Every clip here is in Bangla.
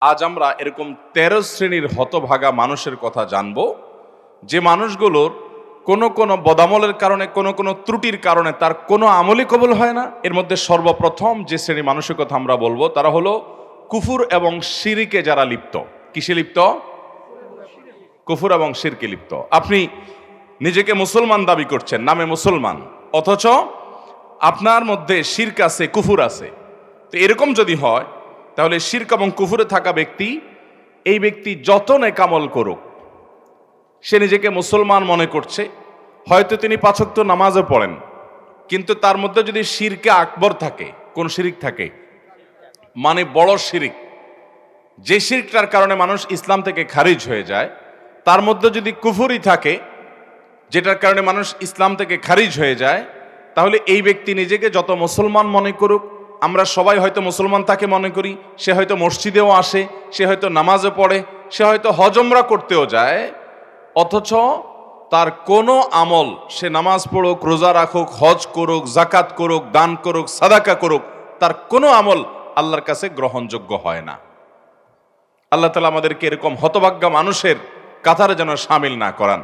আজ আমরা এরকম ১৩ শ্রেণীর হতভাগা মানুষের কথা জানব, যে মানুষগুলোর কোনো বদামলের কারণে, কোনো ত্রুটির কারণে তার কোনো আমলই কবুল হয় না। এর মধ্যে সর্বপ্রথম যে শ্রেণী মানুষের কথা আমরা বলবো তারা হলো কুফুর এবং শিরকে যারা লিপ্ত। কিসে লিপ্ত? কুফুর এবং শিরকে লিপ্ত। আপনি নিজেকে মুসলমান দাবি করছেন, নামে মুসলমান, অথচ আপনার মধ্যে শিরক আছে, কুফুর আছে। তো এরকম যদি হয় তাহলে শিরক এবং কুফুরে থাকা ব্যক্তি, এই ব্যক্তি যত নেকামল করুক, সে নিজেকে মুসলমান মনে করছে, হয়তো তিনি ৫ ওয়াক্ত নামাজও পড়েন, কিন্তু তার মধ্যে যদি শিরকে আকবর থাকে, কোন শিরিক থাকে, মানে বড় শিরিক, যে শিরকটার কারণে মানুষ ইসলাম থেকে খারিজ হয়ে যায়, তার মধ্যে যদি কুফুরি থাকে, যেটার কারণে মানুষ ইসলাম থেকে খারিজ হয়ে যায়, তাহলে এই ব্যক্তি নিজেকে যত মুসলমান মনে করুক, আমরা সবাই হয়তো মুসলমান তাকে মনে করি, সে হয়তো মসজিদেও আসে, সে হয়তো নামাজও পড়ে, সে হয়তো হজ উমরা করতেও যায়, অথচ তার কোনো আমল, সে নামাজ পড়ুক, রোজা রাখুক, হজ করুক, জাকাত করুক, দান করুক, সাদাকা করুক, তার কোনো আমল আল্লাহর কাছে গ্রহণযোগ্য হয় না। আল্লাহ তাআলা আমাদেরকে এরকম হতভাগ্য মানুষের কাতারে যেন শামিল না করান।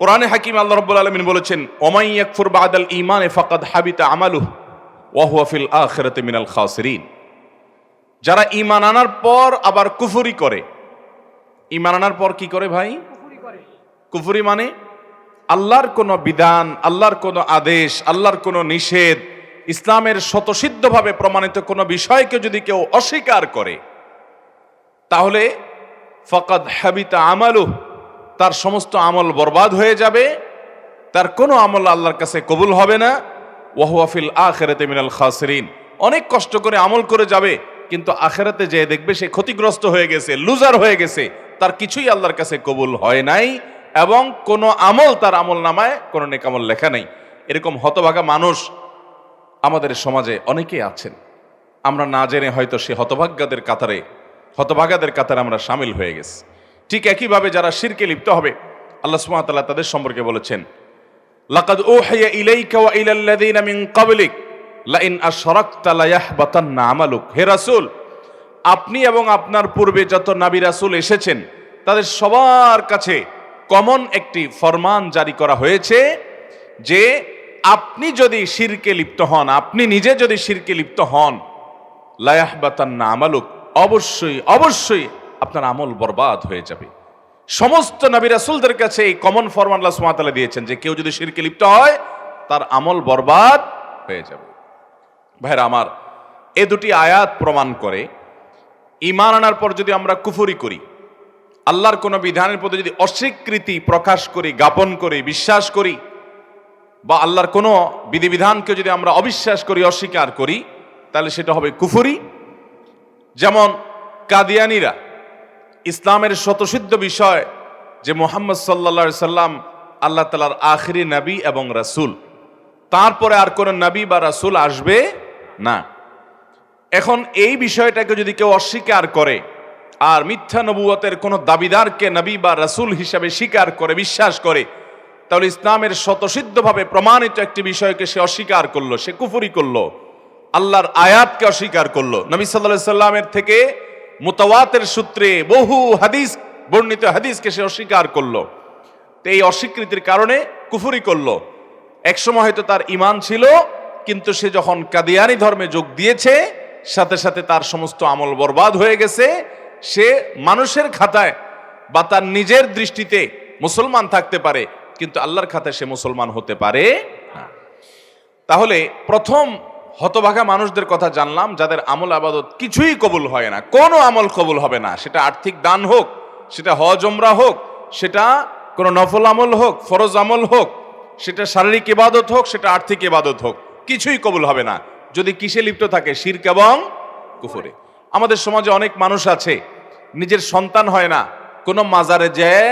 কোরআনে হাকিম আল্লাহ রাব্বুল আলামিন বলেছেন, ওমাই ইয়াকফুর বাদাল ঈমানে ফাকাদ হাবিতা আমালুহু ওয়া হুয়া ফিল আখিরাতি মিনাল খাসিরিন। যারা ঈমান আনার পর আবার কুফরি করে, ঈমান আনার পর কি করে ভাই? কুফরি মানে আল্লাহর কোনো বিধান, আল্লাহর কোনো আদেশ, আল্লাহর কোনো নিষেধ, ইসলামের স্বতঃসিদ্ধভাবে প্রমাণিত কোনো বিষয়কে যদি কেউ অস্বীকার করে, তাহলে ফাকাদ হাবিতা আমালুহু, তার সমস্ত আমল বরবাদ হয়ে যাবে, তার কোনো আমল আল্লাহর কাছে কবুল হবে না। ওয়া হুয়া ফিল আখিরাতি মিনাল খাসিরিন। অনেক কষ্ট করে আমল করে যাবে, কিন্তু আখিরাতে যেয়ে দেখবে সে ক্ষতিগ্রস্ত হয়ে গেছে, লুজার হয়ে গেছে, তার কিছুই আল্লাহর কাছে কবুল হয় নাই, এবং কোনো আমল তার আমল নামায় কোনো নেকামল লেখা নেই। এরকম হতভাগা মানুষ আমাদের সমাজে অনেকেই আছেন। আমরা না জেনে হয়তো সে হতভাগ্যদের কাতারে আমরা শামিল হয়ে গেছি। ঠিক একইভাবে যারা শিরকে লিপ্ত হবে, আল্লাহ সুবহানাহু ওয়া তাআলা তাদের সম্পর্কে বলেছেন, লাকাদ উহিয়া ইলাইকা ওয়া ইলাল্লাযীনা মিন ক্বাবলিক লাইন আশরাকতা লায়াহবাতান্না আমালুক। হে রাসূল, আপনি এবং আপনার পূর্বে যত নবী রাসূল এসেছেন, তাদের সবার কাছে কমন একটি ফরমান জারি করা হয়েছে যে আপনি যদি শিরকে লিপ্ত হন, আপনি নিজে যদি শিরকে লিপ্ত হন, লায়াহবাতান্না আমালুক, অবশ্যই আপনার আমল বরবাদ হয়ে যাবে। সমস্ত নবী রাসূলদের কাছে এই কমন ফরমান আল্লাহ সুবহানাহু ওয়া তাআলা দিয়েছেন যে কেউ যদি শিরকে লিপ্ত হয়, তার আমল বরবাদ হয়ে যাবে। ভাইরা আমার, এই দুটি আয়াত প্রমাণ করে ঈমান আনার পর যদি আমরা কুফরি করি, আল্লাহর কোনো বিধানের প্রতি যদি অস্বীকৃতি প্রকাশ করি, জ্ঞাপন করি, বিশ্বাস করি, বা আল্লাহর কোনো বিধিবিধানকে যদি আমরা অবিশ্বাস করি, অস্বীকার করি, তাহলে সেটা হবে কুফরি। যেমন কাদিয়ানীরা ইসলামের স্বতঃসিদ্ধ বিষয় যে মুহাম্মদ সাল্লাল্লাহু আলাইহি সাল্লাম আল্লাহ তাআলার আখিরি নবী এবং রাসূল, তারপরে আর কোন নবী বা রাসূল আসবে না। এখন এই বিষয়টাকে যদি কেউ অস্বীকার করে আর মিথ্যা নবুয়তের কোন দাবিদারকে নবী বা রাসূল হিসাবে স্বীকার করে, বিশ্বাস করে, তাহলে ইসলামের স্বতঃসিদ্ধভাবে প্রমাণিত একটি বিষয়কে সে অস্বীকার করলো, সে কুফরি করলো, আল্লাহর আয়াতকে অস্বীকার করলো, নবী সাল্লাল্লাহু আলাইহি সাল্লামের থেকে মুতাওয়াতির সূত্রে বহু হাদিস, বর্ণিত হাদিসকে সে অস্বীকার করলো। তো এই অস্বীকৃতির কারণে কুফরি করলো। একসময় হয়তো তার ঈমান ছিল, কিন্তু সে যখন কাদিয়ানী ধর্মে যোগ দিয়েছে, সাথে সাথে তার সমস্ত আমল বরবাদ হয়ে গেছে। সে মানুষের খাতায় বা তার নিজের দৃষ্টিতে মুসলমান থাকতে পারে, কিন্তু আল্লাহর খাতায় সে মুসলমান হতে পারে না। তাহলে প্রথম হতভাগা মানুষদের কথা জানলাম, যাদের আমল আবাদত কিছুই কবুল হয় না, কোনো আমল কবুল হবে না। সেটা আর্থিক দান হোক, সেটা হজ উমরা হোক, সেটা কোনো নফল আমল হোক, ফরজ আমল হোক, সেটা শারীরিক ইবাদত হোক, সেটা আর্থিক ইবাদত হোক, কিছুই কবুল হবে না যদি কিসে লিপ্ত থাকে? শিরক এবং কুফরে। আমাদের সমাজে অনেক মানুষ আছে, নিজের সন্তান হয় না, কোনো মাজারে যায়,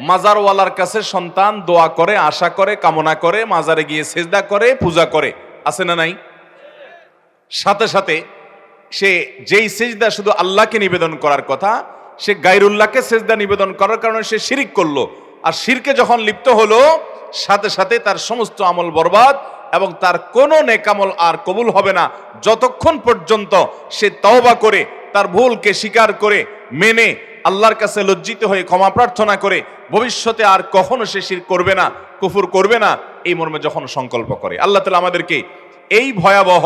মাজারওয়ালার কাছে সন্তান দোয়া করে, আশা করে, কামনা করে, মাজারে গিয়ে সেজদা করে, পূজা করে, আছে না নাই? সাথে সাথে সে যেই সেজদা শুধু আল্লাহকে নিবেদন করার কথা, সে গায়রুল্লাহকে সেজদা নিবেদন করার কারণে সে শিরিক করলো। আর শিরকে যখন লিপ্ত হলো, সাথে সাথে তার সমস্ত আমল বরবাদ, এবং তার কোনো নেকামল আর কবুল হবে না যতক্ষণ পর্যন্ত সে তওবা করে তার ভুলকে স্বীকার করে মেনে আল্লাহর কাছে লজ্জিত হয়ে ক্ষমা প্রার্থনা করে ভবিষ্যতে আর কখনো সে শিরক করবে না, কুফর করবে না, এই মর্মে যখন সংকল্প করে। আল্লাহ তাআলা আমাদেরকে এই ভয়াবহ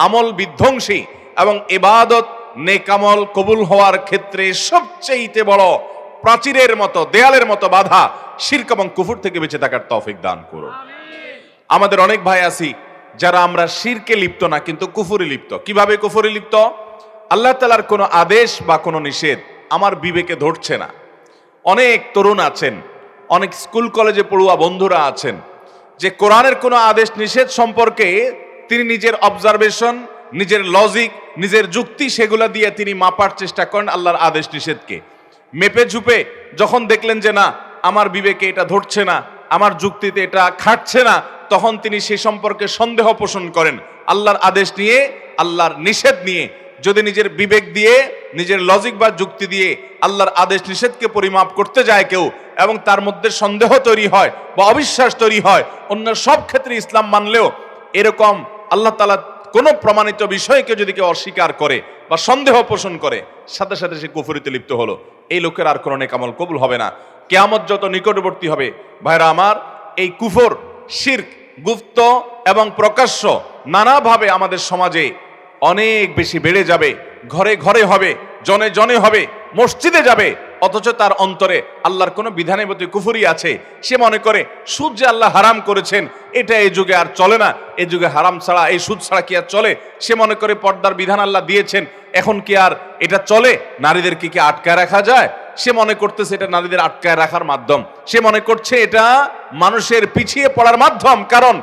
আমল বিধ্বংসী এবং ইবাদত নেকামল কবুল হওয়ার ক্ষেত্রে সবচেয়ে বড় প্রাচীরের মতো, দেয়ালের মতো বাধা শিরক এবং কুফর থেকে বেঁচে থাকার তৌফিক দান করুন। আমাদের অনেক ভাই আছি যারা আমরা শিরকে লিপ্ত না, কিন্তু কুফরে লিপ্ত। কিভাবে কুফরে লিপ্ত? আল্লাহ তাআলার কোনো আদেশ বা কোনো নিষেধ আমার বিবেকে ধরছে না। অনেক তরুণ আছেন, অনেক স্কুল কলেজে পড়ুয়া বন্ধুরা আছেন যে কোরআনের কোনো আদেশ নিষেধ সম্পর্কে তিনি নিজের অবজারভেশন, নিজের লজিক, নিজের যুক্তি সেগুলা দিয়ে তিনি মাপার চেষ্টা করেন আল্লাহর আদেশ নিষেধকে। মেপে ঝুপে যখন দেখলেন যে না, আমার বিবেকে এটা ধরছে না, আমার যুক্তিতে এটা খাটছে না, তখন তিনি সে সম্পর্কে সন্দেহ পোষণ করেন। আল্লাহর আদেশ নিয়ে, আল্লাহর নিষেধ নিয়ে যদি নিজের বিবেক দিয়ে, নিজের লজিক বা যুক্তি দিয়ে আল্লাহর আদেশ নিষেধকে পরিমাপ করতে যায় কেউ, এবং তার মধ্যে সন্দেহ তৈরি হয় বা অবিশ্বাস তৈরি হয়, অন্য সব ক্ষেত্রে ইসলাম মানলেও এরকম আল্লাহ তাআলা কোনো প্রমাণিত বিষয়কে যদি কেউ অস্বীকার করে বা সন্দেহ পোষণ করে, সাথে সাথে সে কুফরিতে লিপ্ত হলো। এই লোকের আর কোনো নেক আমল কবুল হবে না। কিয়ামত যত নিকটবর্তী হবে, ভাইরা আমার, এই কুফর, শিরক গুপ্ত এবং প্রকাশ্য নানাভাবে আমাদের সমাজে অনেক বেশি বেড়ে যাবে। ঘরে ঘরে হবে, জনে জনে হবে, মসজিদে যাবে, অথচ তার অন্তরে আল্লাহর কোনো বিধানের প্রতি কুফরি আছে। সে মনে করে সুদ যে আল্লাহ হারাম করেছেন এটা এই যুগে আর চলে না, এই যুগে হারাম ছাড়া, এই সুদ ছাড়া কি আর চলে? সে মনে করে পর্দার বিধান আল্লাহ দিয়েছেন, এখন কি আর এটা চলে? নারীদেরকে কি আটকায় রাখা যায়? সে মনে করতেছে এটা নারীদের আটকায় রাখার মাধ্যম, সে মনে করছে এটা মানুষের পিছিয়ে পড়ার মাধ্যম। কারণ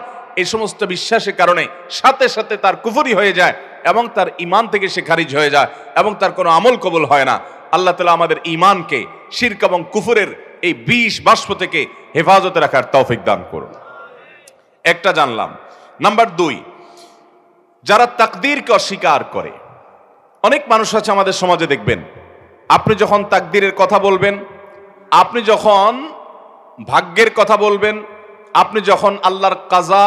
এই সমস্ত বিশ্বাসের কারণে সাথে সাথে তার কুফরি হয়ে যায় এবং তার ঈমান থেকে সে খারিজ হয়ে যায় এবং তার কোনো আমল কবুল হয় না। আল্লাহ তাআলা আমাদের ঈমানকে শিরক এবং কুফরের এই বিষ বাষ্প থেকে হেফাজতে রাখার তৌফিক দান করুন। একটা জানলাম। নাম্বার 2, যারা তাকদীরকে অস্বীকার করে। অনেক মানুষ আছে আমাদের সমাজে, দেখবেন আপনি যখন তাকদীরের কথা বলবেন, আপনি যখন ভাগ্যের কথা বলবেন, আপনি যখন আল্লাহর কাজা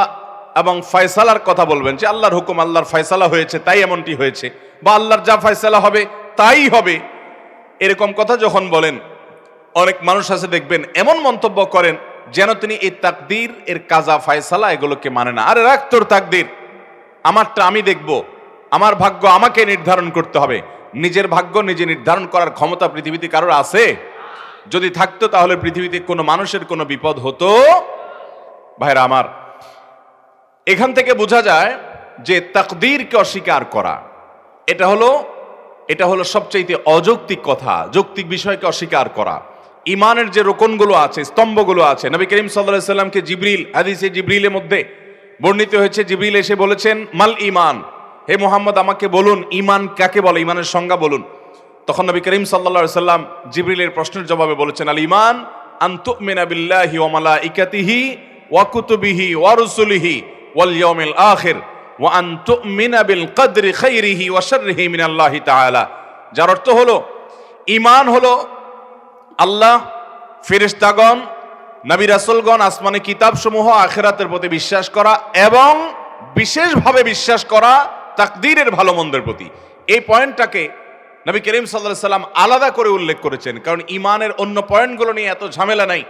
এবং ফয়সালার কথা বলবেন, যে আল্লাহর হুকুম, আল্লাহর ফয়সালা হয়েছে তাই এমনটি হয়েছে, বা আল্লাহর যা ফয়সালা হবে তাই হবে, এরকম কথা যখন বলেন, অনেক মানুষ আছে দেখবেন এমন মন্তব্য করেন যেন তিনি এই তাকদীর, এর কাজা ফয়সালা এগুলোকে মানে না। আরে রাখ তোর তাকদীর, আমারটা আমি দেখব, আমার ভাগ্য আমাকে নির্ধারণ করতে হবে। নিজের ভাগ্য নিজে নির্ধারণ করার ক্ষমতা পৃথিবীতে কারোর আছে? যদি থাকতো তাহলে পৃথিবীতে কোনো মানুষের কোনো বিপদ হতো? ভাইরা আমার, এখান থেকে বোঝা যায় যে তাকদীরকে অস্বীকার করা এটা হলো সবচেয়ে অযৌক্তিক কথা। যৌক্তিক বিষয়কে অস্বীকার করা। ঈমানের যে রোকনগুলো আছে, স্তম্ভগুলো আছে, নবী করিম সাল্লাল্লাহু আলাইহি সাল্লামকে জিবরিল, হাদিসে জিবরিলের মধ্যে বর্ণিত হয়েছে, জিবরিল এসে বলেছেন, মাল ঈমান, হে মুহাম্মদ আমাকে বলুন ঈমান কাকে বলে, ঈমানের সংজ্ঞা বলুন। তখন নবী করিম সাল্লাল্লাহু আলাইহি সাল্লাম জিবরিলের প্রশ্নের জবাবে বলেছেন, আল ঈমান আন তুমিনা বিল্লাহি ওয়া মালাইকাতিহি ওয়া কুতুবিহি ওয়া রুসুলিহি ওয়াল ইয়াউমিল আখির ওয়া আন তুমিনা বিল কদরি খাইরিহি ওয়া শাররিহি মিনাল্লাহি তাআলা। যার অর্থ হলো ঈমান হলো আল্লাহ, ফেরেশতাগণ, নবী রাসূলগণ, আসমানি কিতাবসমূহ, আখিরাতের প্রতি বিশ্বাস করা এবং বিশেষভাবে বিশ্বাস করা তাকদীরের ভালো মন্দের প্রতি। এই পয়েন্টটাকে নবী করিম সাল্লাল্লাহু আলাইহি সাল্লাম আলাদা করে উল্লেখ করেছেন, কারণ ঈমানের অন্য পয়েন্টগুলো নিয়ে এত ঝামেলা নাই।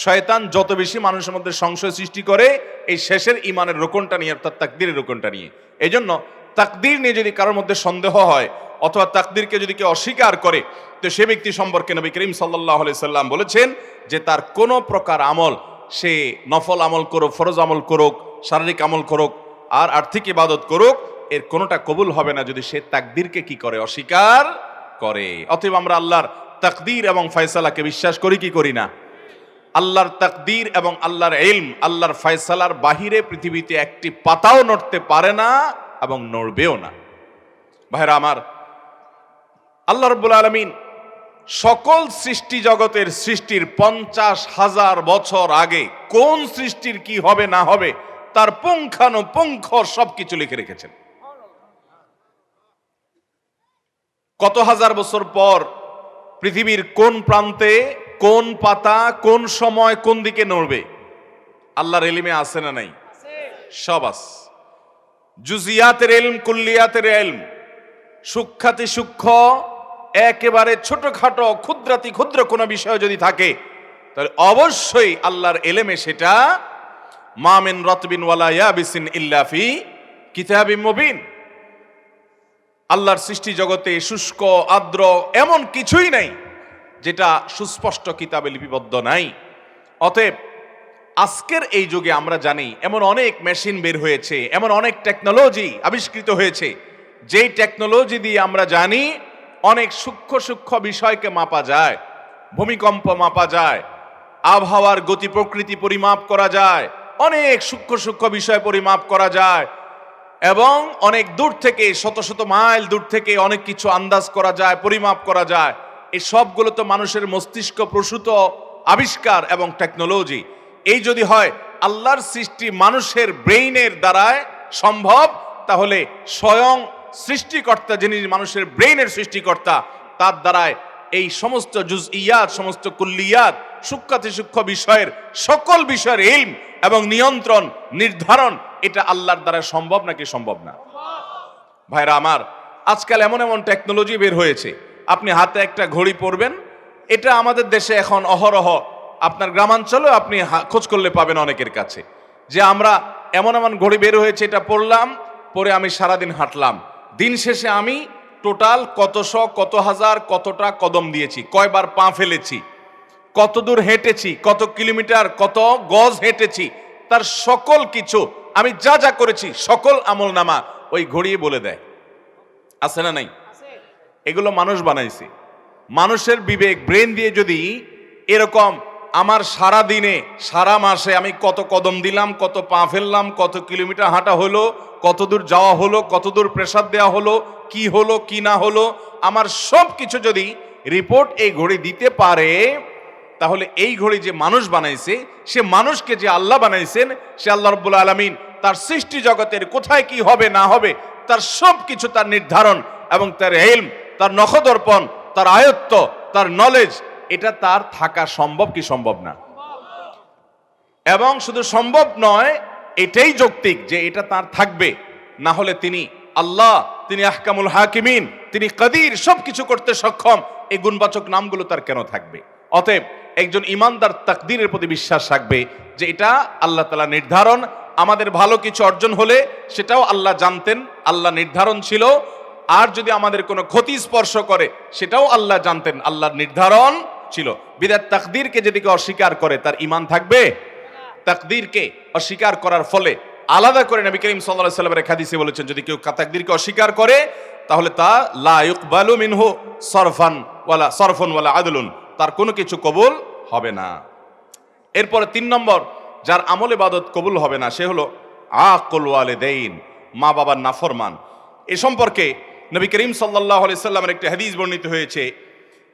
শয়তান যত বেশি মানুষের মধ্যে সংশয় সৃষ্টি করে এই শেষের ঈমানের রোকনটা নিয়ে, অর্থাৎ তাকদীরের রোকনটা নিয়ে। এই জন্য তাকদীর নিয়ে যদি কারোর মধ্যে সন্দেহ হয় অথবা তাকদীরকে যদি কেউ অস্বীকার করে, তো সে ব্যক্তি সম্পর্কে নবী করিম সাল্লাল্লাহু আলাইহি সাল্লাম বলেছেন যে তার কোনো প্রকার আমল, সে নফল আমল করুক, ফরজ আমল করুক, শারীরিক আমল করুক আর আর্থিক ইবাদত করুক, এর কোনোটা কবুল হবে না যদি সে তাকদীরকে কি করে, অস্বীকার করে। অতএব আমরা আল্লাহর তাকদীর এবং ফয়সালাকে বিশ্বাস করি কি করি না? আল্লাহর তাকদীর এবং আল্লাহর ইলম, আল্লাহর ফয়সালার বাহিরে পৃথিবীতে একটি পাতাও নড়তে পারে না এবং নড়বেও না। ভাইরা আমার, আল্লাহ রাব্বুল আলামিন সকল সৃষ্টি জগতের সৃষ্টির 50,000 বছর আগে কোন সৃষ্টির কি হবে না হবে তার পুঙ্খানুপুঙ্খ সবকিছু লিখে রেখেছেন। কত হাজার বছর পর পৃথিবীর কোন প্রান্তে কোন পাতা কোন সময় কোন দিকে নড়বে আল্লাহর ইলমে আছে না নাই? সব আছে। জুজিয়াতের ইলম, কুল্লিয়াতের ইলম, সূক্ষ্মাতি সূক্ষ্ম একেবারে ছোটখাটো ক্ষুদ্রাতি ক্ষুদ্র কোনো বিষয় যদি থাকে, তাহলে অবশ্যই আল্লাহর এলেমে সেটা মা মিন রাতবিন ওয়ালা ইয়াবিসিন ইল্লা ফি কিতাবিম মুবিন। আল্লাহর সৃষ্টি জগতে শুষ্ক আর্দ্র এমন কিছুই নাই যেটা সুস্পষ্ট কিতাবে লিপিবদ্ধ নাই। অতএব আজকের এই যুগে আমরা জানি এমন অনেক মেশিন বের হয়েছে, এমন অনেক টেকনোলজি আবিষ্কৃত হয়েছে, যেই টেকনোলজি দিয়ে আমরা জানি অনেক সূক্ষ্ম সূক্ষ্ম বিষয়কে মাপা যায়, ভূমিকম্প মাপা যায়, আবহাওয়ার গতি প্রকৃতি পরিমাপ করা যায়, অনেক সূক্ষ্ম সূক্ষ্ম বিষয় পরিমাপ করা যায়, এবং অনেক দূর থেকে শত শত মাইল দূর থেকে অনেক কিছু আন্দাজ করা যায়, পরিমাপ করা যায়। এই সবগুলো তো মানুষের মস্তিষ্ক প্রসূত আবিষ্কার এবং টেকনোলজি। এই যদি হয় আল্লাহর সৃষ্টি মানুষের ব্রেইনের দ্বারায় সম্ভব, তাহলে স্বয়ং সৃষ্টিকর্তা, যিনি মানুষের ব্রেইনের সৃষ্টিকর্তা, তার দ্বারায় এই সমস্ত জুজইয়াত, সমস্ত কুল্লিয়াত, সূক্ষ্মাতি সূক্ষ্ম বিষয়ের সকল বিষয়ের ইলম এবং নিয়ন্ত্রণ নির্ধারণ, এটা আল্লাহর দ্বারা সম্ভব নাকি সম্ভব না? ভাইরা আমার, আজকাল এমন এমন টেকনোলজি বের হয়েছে, আপনি হাতে একটা ঘড়ি পরবেন, এটা আমাদের দেশে এখন অহরহ, আপনার গ্রামাঞ্চলেও আপনি খোঁজ করলে পাবেন অনেকের কাছে, যে আমরা এমন এমন ঘড়ি বের হয়েছে, এটা পরলাম, পরে আমি সারাদিন হাঁটলাম, দিন শেষে আমি টোটাল কতশো, কত হাজার, কতটা কদম দিয়েছি, কয়বার পা ফেলেছি, কত দূর হেঁটেছি, কত কিলোমিটার, কত গজ হেঁটেছি, তার সকল কিছু আমি যা যা করেছি সকল আমল নামা ওই ঘড়ি বলে দেয়। আছে না নাই? এগুলো মানুষ বানাইছে। মানুষের বিবেক, ব্রেন দিয়ে যদি এরকম আমার সারা দিনে সারা মাসে আমি কত কদম দিলাম, কত পা ফেললাম, কত কিলোমিটার হাঁটা হলো, কত দূর যাওয়া হলো, কত দূর প্রেসার দেওয়া হলো, কি হলো কি না হলো, আমার সব কিছু যদি রিপোর্ট এই ঘড়ি দিতে পারে, তাহলে এই ঘড়ি যে মানুষ বানাইছে, সে মানুষকে যে আল্লাহ বানাইছেন, সে আল্লাহ রাব্বুল আলামিন তার সৃষ্টি জগতের কোথায় কি হবে না হবে তার সব কিছু, তার নির্ধারণ এবং তার ইলম, তার নখদর্পণ, তার আয়ত্ত, তার নলেজ, এটা তার থাকা সম্ভব কি সম্ভব না? এবং শুধু সম্ভব নয়, এটাই যৌক্তিক যে এটা তার থাকবে, না হলে তিনি আল্লাহ, তিনি আহকামুল হাকিমিন, তিনি কাদির, সবকিছু করতে সক্ষম, এই গুণবাচক নামগুলো তার কেন থাকবে? অতএব একজন ইমানদার তাকদীরের প্রতি বিশ্বাস রাখবে যে এটা আল্লাহ তাআলা নির্ধারণ। আমাদের ভালো কিছু অর্জন হলে সেটাও আল্লাহ জানতেন, আল্লাহ নির্ধারণ ছিল, আর যদি আমাদের কোনো ক্ষতি স্পর্শ করে সেটাও আল্লাহ জানতেন, আল্লাহর নির্ধারণ ছিল। বিদাত তাকদীরকে যদি কেউ অস্বীকার করে তার ঈমান থাকবে? তাকদীরকে অস্বীকার করার ফলে আলাদা করে নবী করিম সাল্লাল্লাহু আলাইহি ওয়াসাল্লামের হাদিসে বলেছেন, যদি কেউ তাকদীরকে অস্বীকার করে তাহলে তা লা ইউকবালু মিনহু সরফুন ওয়ালা আদলুন, তার কোনো কিছু কবুল হবে না। এরপরে 3 নম্বর যার আমল ইবাদত কবুল হবে না, সে হলো আকুল ওয়ালিদাইন, মা বাবার নাফরমান। এ সম্পর্কে নবী করিম সাল্লাল্লাহু আলাইহি ওয়াসাল্লামের একটি হাদিস বর্ণিত হয়েছে,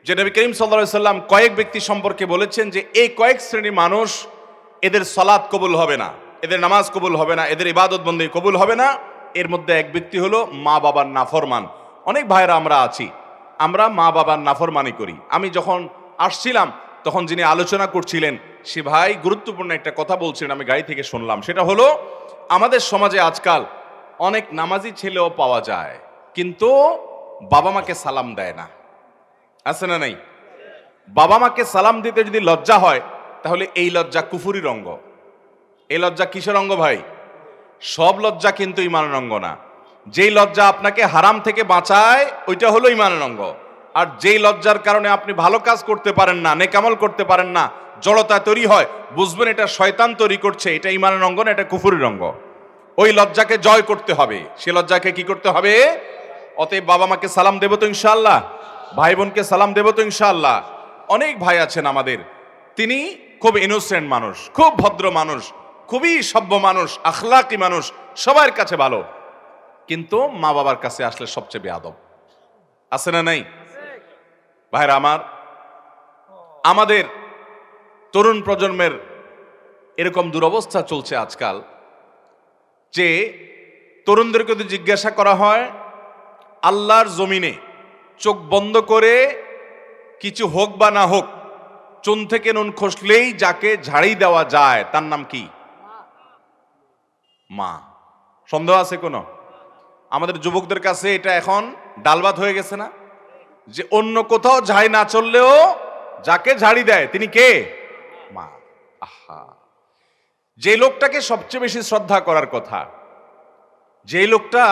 যে নবী করিম সাল্লাল্লাহু আলাইহি ওয়াসাল্লাম কয়েক ব্যক্তি সম্পর্কে বলেছেন যে এই কয়েক শ্রেণীর মানুষ, এদের সালাত কবুল হবে না, এদের নামাজ কবুল হবে না, এদের ইবাদত বন্দেগী কবুল হবে না। এর মধ্যে এক ব্যক্তি হলো মা বাবার নাফরমান। অনেক ভাইরা আমরা আছি, আমরা মা বাবার নাফরমানি করি। আমি যখন আসছিলাম তখন যিনি আলোচনা করছিলেন সে ভাই গুরুত্বপূর্ণ একটা কথা বলছিলেন, আমি গাড়ি থেকে শুনলাম। সেটা হলো, আমাদের সমাজে আজকাল অনেক নামাজি ছেলেও পাওয়া যায়, কিন্তু বাবা মাকে সালাম দেয় না। আছে না নাই? বাবা মাকে সালাম দিতে যদি লজ্জা হয়, তাহলে এই লজ্জা কুফুরির অঙ্গ। এই লজ্জা কিসের অঙ্গ ভাই? সব লজ্জা কিন্তু ঈমানের অঙ্গ না। যেই লজ্জা আপনাকে হারাম থেকে বাঁচায় ওইটা হলো ঈমানের অঙ্গ, আর যেই লজ্জার কারণে আপনি ভালো কাজ করতে পারেন না, নেক আমল করতে পারেন না, জড়তা তৈরি হয়, বুঝবেন এটা শয়তান তৈরি করছে, এটা ঈমানের অঙ্গ না, এটা কুফুরির অঙ্গ। ওই লজ্জাকে জয় করতে হবে, সে লজ্জাকে কি করতে হবে? অতএব বাবা মাকে সালাম দেব তো ইনশাআল্লাহ, ভাই বোনকে সালাম দেব তো ইনশাআল্লাহ। অনেক ভাই আছেন আমাদের, তিনি খুব ইনোসেন্ট মানুষ, খুব ভদ্র মানুষ, খুবই সভ্য মানুষ, আখলাকি মানুষ, সবার কাছে ভালো, কিন্তু মা বাবার কাছে আসলে সবচেয়ে বেয়াদব। আছে না নাই? ভাইরা আমার, আমাদের তরুণ প্রজন্মের এরকম দুরবস্থা চলছে আজকাল, যে তরুণদেরকে যদি জিজ্ঞাসা করা হয় আল্লাহর জমিনে চোখ বন্ধ করে কিছু হোক বা না হোক, চুন থেকে নুন খসলেই যাকে ঝাড়ি দেওয়া যায় তার নাম কি? মা। সন্দেহ আছে কোনো? আমাদের যুবকদের কাছে এটা এখন ডাল ভাত হয়ে গেছে না? যে অন্য কোথাও ঝাই না চললেও যাকে ঝাড়ি দেয় তিনি কে? মা। আহা, যে লোকটাকে সবচেয়ে বেশি শ্রদ্ধা করার কথা, যে লোকটা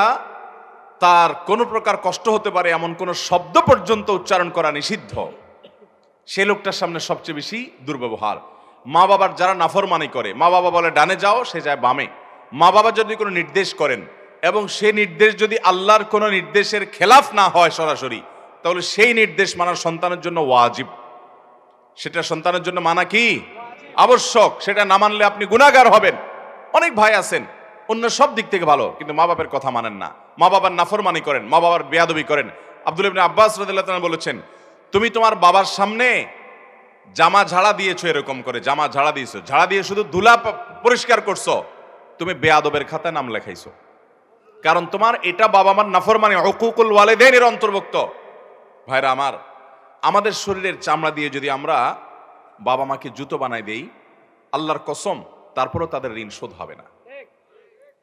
তার কোনো প্রকার কষ্ট হতে পারে এমন কোন শব্দ পর্যন্ত উচ্চারণ করা নিষিদ্ধ, সে লোকটার সামনে সবচেয়ে বেশি দুর্ব্যবহার। মা বাবার যারা নাফরমানি করে, মা বাবা বলে ডানে যাও, সে যায় বামে। মা বাবা যদি কোনো নির্দেশ করেন এবং সেই নির্দেশ যদি আল্লাহর কোনো নির্দেশের খেলাফ না হয় সরাসরি, তাহলে সেই নির্দেশ মানার সন্তানের জন্য ওয়াজিব। সেটা সন্তানের জন্য মানা কি? আবশ্যক। সেটা না মানলে আপনি গুনাহগার হবেন। অনেক ভাই আছেন অন্য সব দিক থেকে ভালো, কিন্তু মা বাবার কথা মানেন না, মা বাবার নাফরমানি করেন, মা বাবার বেয়াদবি করেন। আব্দুল্লাহ ইবনে আব্বাস রাদিয়াল্লাহু তাআলা বলেছেন, তুমি তোমার বাবার সামনে জামা ঝাড়া দিয়েছো, এরকম করে জামা ঝাড়া দিয়েছো, ঝাড়া দিয়ে শুধু ধুলা পরিষ্কার করছো, তুমি বেয়াদবের খাতায় নাম লেখাইছো। কারণ তোমার এটা বাবা মার নাফরমানি, হুকুকুল ওয়ালিদাইনের অন্তর্ভুক্ত। ভাইরা আমার, আমাদের শরীরের চামড়া দিয়ে যদি আমরা বাবা মাকে জুতো বানাই দেই, আল্লাহর কসম তারপরও তাদের ঋণ শোধ হবে না।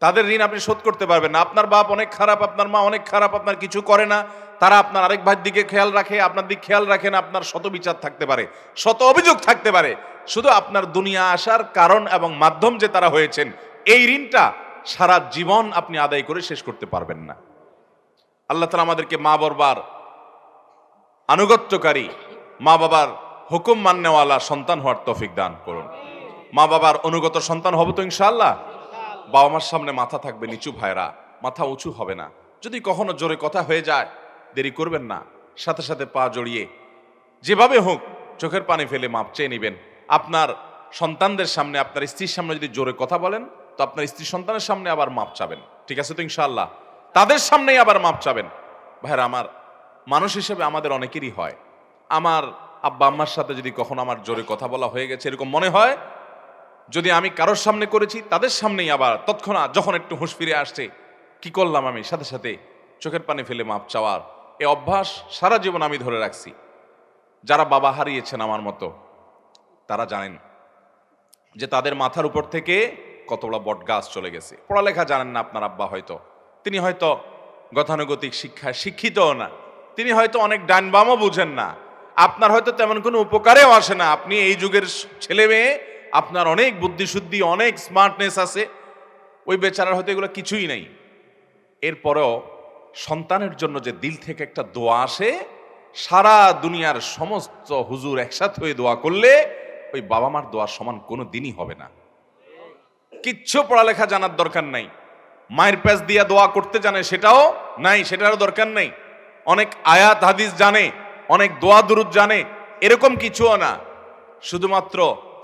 তাদের ঋণ আপনি শোধ করতে পারবেন না। আপনার বাপ অনেক খারাপ, আপনার মা অনেক খারাপ, আপনার কিছু করে না, তারা আপনার আরেক ভাইয়ের দিকে খেয়াল রাখে, আপনার দিকে খেয়াল রাখে না, আপনার শত বিচার থাকতে পারে, শত অভিযোগ থাকতে পারে, শুধু আপনার দুনিয়া আসার কারণ এবং মাধ্যম যে তারা হয়েছেন, এই ঋণটা সারা জীবন আপনি আদায় করে শেষ করতে পারবেন না। আল্লাহ তাআলা আমাদেরকে মা বাবার আনুগত্যকারী, মা বাবার হুকুম মান্যওয়ালা সন্তান হওয়ার তৌফিক দান করুন। মা বাবার অনুগত সন্তান হব তো ইনশাআল্লাহ। বাবা মার সামনে মাথা থাকবে নিচু, ভাইরা, মাথা উঁচু হবে না। যদি কখনো জোরে কথা হয়ে যায়, দেরি করবেন না, সাথে সাথে পা জড়িয়ে যেভাবে হোক চোখের পানি ফেলে মাপ চেয়ে নেবেন। আপনার সন্তানদের সামনে, আপনার স্ত্রীর সামনে যদি জোরে কথা বলেন, তো আপনার স্ত্রী সন্তানের সামনে আবার মাপ চাবেন, ঠিক আছে তো ইনশাআল্লাহ? তাদের সামনেই আবার মাপ চাবেন। ভাইরা আমার, মানুষ হিসেবে আমাদের অনেকেরই হয়, আমার আব্বা আম্মার সাথে যদি কখনো আমার জোরে কথা বলা হয়ে গেছে এরকম মনে হয়, যদি আমি কারোর সামনে করেছি, তাদের সামনেই আবার তৎক্ষণাৎ যখন একটু হুঁশ ফিরে আসছে, কি করলাম আমি, সাথে সাথে চোখের পানি ফেলে মাপ চাওয়ার এই অভ্যাস সারা জীবন আমি ধরে রাখছি। যারা বাবা হারিয়েছেন আমার মতো, তারা জানেন যে তাদের মাথার উপর থেকে কত বড় বট গাছ চলে গেছে। পড়ালেখা জানেন না আপনার আব্বা, হয়তো তিনি হয়তো গতানুগতিক শিক্ষায় শিক্ষিতও না, তিনি হয়তো অনেক ডান বামও বুঝেন না, আপনার হয়তো তেমন কোনো উপকারেও আসে না। আপনি এই যুগের ছেলে মেয়ে, আপনার অনেক বুদ্ধিশুদ্ধি, অনেক স্মার্টনেস আছে, ওই বেচারার হয়তো এগুলো কিছুই নেই। এরপরেও সন্তানের জন্য যে দিল থেকে একটা দোয়া আসে, সারা দুনিয়ার সমস্ত হুজুর একসাথে হয়ে দোয়া করলে ওই বাবা মার দোয়ার সমান কোনো দিনই হবে না। কিচ্ছু পড়ালেখা জানার দরকার নাই, মায়ের প্যাচ দিয়া দোয়া করতে জানে সেটাও নাই, সেটারও দরকার নেই। অনেক আয়াত হাদিস জানে, অনেক দোয়া দুরুদ জানে, এরকম কিছুও না। শুধুমাত্র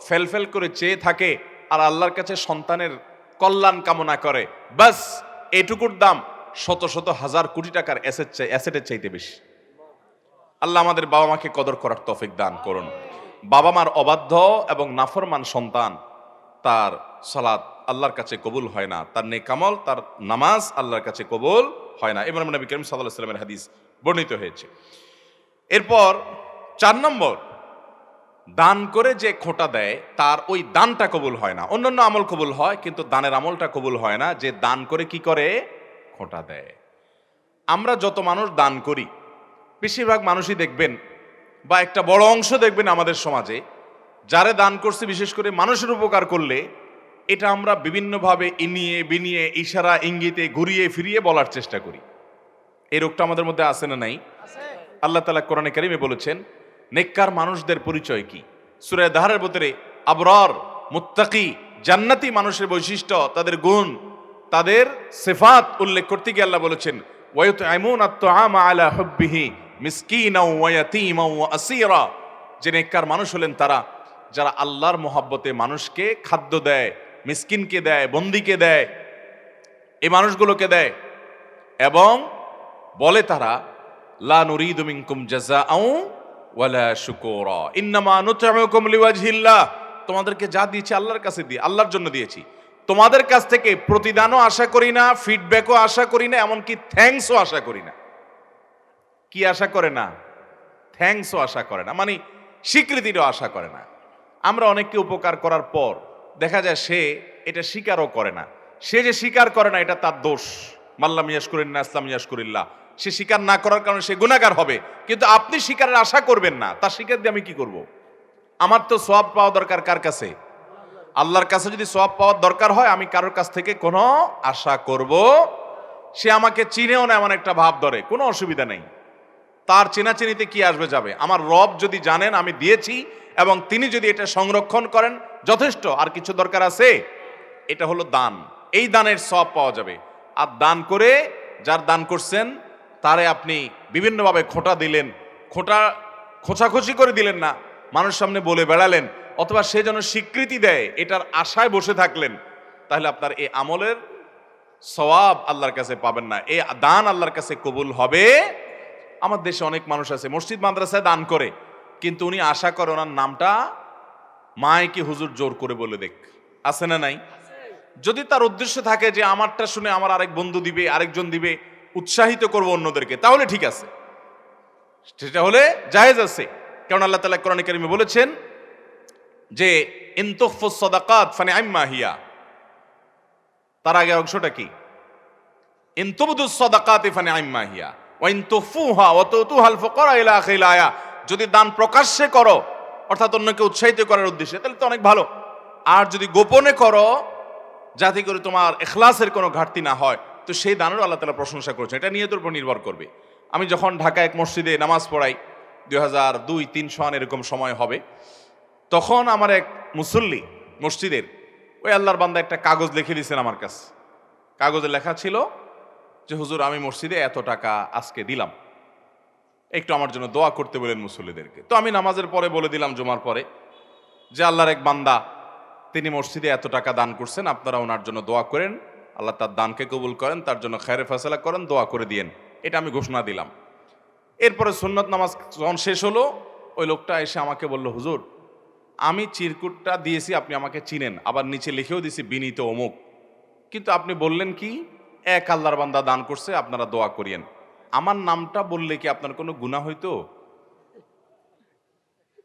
ফেলফেল করে চেয়ে থাকে আর আল্লাহর কাছে সন্তানের কল্যাণ কামনা করে, বাস এইটুকুর দাম শত শত হাজার কোটি টাকার অ্যাসেটের চাইতে বেশি। আল্লাহ আমাদের বাবা মাকে কদর করার তৌফিক দান করুন। বাবা মার অবাধ্য এবং নাফরমান সন্তান, তার সালাত আল্লাহর কাছে কবুল হয় না, তার নেক আমল, তার নামাজ আল্লাহর কাছে কবুল হয় না। ইমাম নবী করিম সাল্লাল্লাহু আলাইহি ওয়াসাল্লামের হাদিস বর্ণিত হয়েছে। এরপর 4 নম্বর, দান করে যে খোঁটা দেয় তার ওই দানটা কবুল হয় না। অন্যান্য আমল কবুল হয়, কিন্তু দানের আমলটা কবুল হয় না। যে দান করে কি করে? খোঁটা দেয়। আমরা যত মানুষ দান করি, বেশিরভাগ মানুষই দেখবেন, বা একটা বড় অংশ দেখবেন আমাদের সমাজে, যারে দান করছে বিশেষ করে মানুষের উপকার করলে, এটা আমরা বিভিন্নভাবে ইনিয়ে বিনিয়ে ইশারা ইঙ্গিতে ঘুরিয়ে ফিরিয়ে বলার চেষ্টা করি। এই রোগটা আমাদের মধ্যে আছে না নাই? আল্লাহ তাআলা কোরআনে কারিমে বলেছেন নেককার মানুষদের পরিচয় কি। সূরা দাহরের ভিতরে আবরার, মুত্তাকি, জান্নাতি মানুষের বৈশিষ্ট্য, তাদের গুণ, তাদের সিফাত উল্লেখ করতে গিয়ে আল্লাহ বলেছেন ওয়ায়ুতঈমুনা আত-তাআমা আলা হুব্বিহি মিসকিনাও ওয়া ইয়াতীমাও ওয়া আসীরা। যে নেককার মানুষ হলেন তারা যারা আল্লাহর মহব্বতে মানুষকে খাদ্য দেয়, মিসকিনকে দেয়, বন্দীকে দেয়, এই মানুষগুলোকে দেয়, এবং বলে তারা লা নুরিদু মিনকুম জাযাআও ওয়ালা শুকুরা ইন্নামা নুতঈমুকুম লিওয়াজহিল্লাহ। তোমাদেরকে যা দিয়েছি আল্লাহর কাছে দিয়ে, আল্লাহর জন্য দিয়েছি, তোমাদের কাছ থেকে প্রতিদানও আশা করি না, ফিডব্যাকও আশা করি না, এমনকি থ্যাঙ্কসও আশা করি না। কি আশা করে না? থ্যাঙ্কসও আশা করে না, মানে স্বীকৃতিরও আশা করে না। আমরা অনেককে উপকার করার পর দেখা যায় সে এটা স্বীকারও করে না। সে যে স্বীকার করে না এটা তার দোষ। মাল্লাম ইয়াশকুরিন না ইসলাম ইয়াশকুরিল্লাহ। সে স্বীকার না করার কারণে সে গুনাহগার হবে, কিন্তু আপনি স্বীকারের আশা করবেন না, তার স্বীকার দিয়ে আমি কি করব? আমার তো সওয়াব পাওয়া দরকার কার কাছে? আল্লাহর কাছে। যদি সওয়াব পাওয়ার দরকার হয়, আমি কারোর কাছ থেকে কোনো আশা করব? সে আমাকে চিনেও না এমন একটা ভাব ধরে, কোনো অসুবিধা নেই, তার চেনাচেনিতে কি আসবে যাবে। আমার রব যদি জানেন আমি দিয়েছি এবং তিনি যদি এটা সংরক্ষণ করেন, যথেষ্ট। আর কিছু দরকার আছে? এটা হলো দান। এই দানের সওয়াব পাওয়া যাবে। আর দান করে যার দান করছেন তারে আপনি বিভিন্নভাবে খোঁটা দিলেন, খোঁচাখুচি করে দিলেন না, মানুষ সামনে বলে বেড়ালেন, অথবা সে যেন স্বীকৃতি দেয় এটার আশায় বসে থাকলেন, তাহলে আপনার এই আমলের সওয়াব আল্লাহর কাছে পাবেন না। এই দান আল্লাহর কাছে কবুল হবে। আমার দেশে অনেক মানুষ আছে মসজিদ মাদ্রাসায় দান করে, কিন্তু উনি আশা করে ওনার নামটা মাইকে হুজুর জোর করে বলে দেখ। আছে না নাই? যদি তার উদ্দেশ্য থাকে যে আমারটা শুনে আমার আরেক বন্ধু দিবে, আরেকজন দিবে, উৎসাহিত করব অন্যদেরকে, তাহলে ঠিক আছে, সেটা হলে জায়েজ আছে। কারণ আল্লাহ তাআলা কোরআনে কারিমে বলেছেন যে ইন তুখফুস সাদাকাত ফানিআম্মা হিয়া। তার আগে অংশটা কি? ইন তুবদুস সাদাকাতি ফানিআম্মা হিয়া ওয়া ইন তুখফুহা ওয়া তুতুহাল ফুকারা ইলা আখিল আয়া। যদি দান প্রকাশ্যে করো, অর্থাৎ অন্যকে উৎসাহিত করার উদ্দেশ্যে, তাহলে তো অনেক ভালো। আর যদি গোপনে করো, যাতে করে তোমার ইখলাসের কোনো ঘাটতি না হয়, তো সেই দানেরও আল্লাহ তাআলা প্রশংসা করেছেন। এটা নিয়তের উপর নির্ভর করবে। আমি যখন ঢাকা এক মসজিদে নামাজ পড়াই, 2002-03 সন এরকম সময় হবে, তখন আমার এক মুসল্লি মসজিদের ওই আল্লাহর বান্দা একটা কাগজ লিখে দিয়েছেন আমার কাছে। কাগজে লেখা ছিল যে হুজুর আমি মসজিদে এত টাকা আজকে দিলাম, একটু আমার জন্য দোয়া করতে বলেন মুসল্লিদেরকে। তো আমি নামাজের পরে বলে দিলাম, জুমার পরে, যে আল্লাহর এক বান্দা তিনি মসজিদে এত টাকা দান করছেন, আপনারা ওনার জন্য দোয়া করেন, আল্লাহ তার দানকে কবুল করেন, তার জন্য খায়রে ফয়সালা করেন, দোয়া করে দিয়েন। এটা আমি ঘোষণা দিলাম। এরপরে সুন্নত নামাজ যখন শেষ হলো, ওই লোকটা এসে আমাকে বলল, হুজুর আমি চিরকুটটা দিয়েছি, আপনি আমাকে চিনেন, আবার নিচে লিখেও দিয়েছি বিনীত অমুক, কিন্তু আপনি বললেন কি এক আল্লাহর বান্দা দান করছে, আপনারা দোয়া করিয়েন। আমার নামটা বললে কি আপনার কোনো গুনাহ হইতো?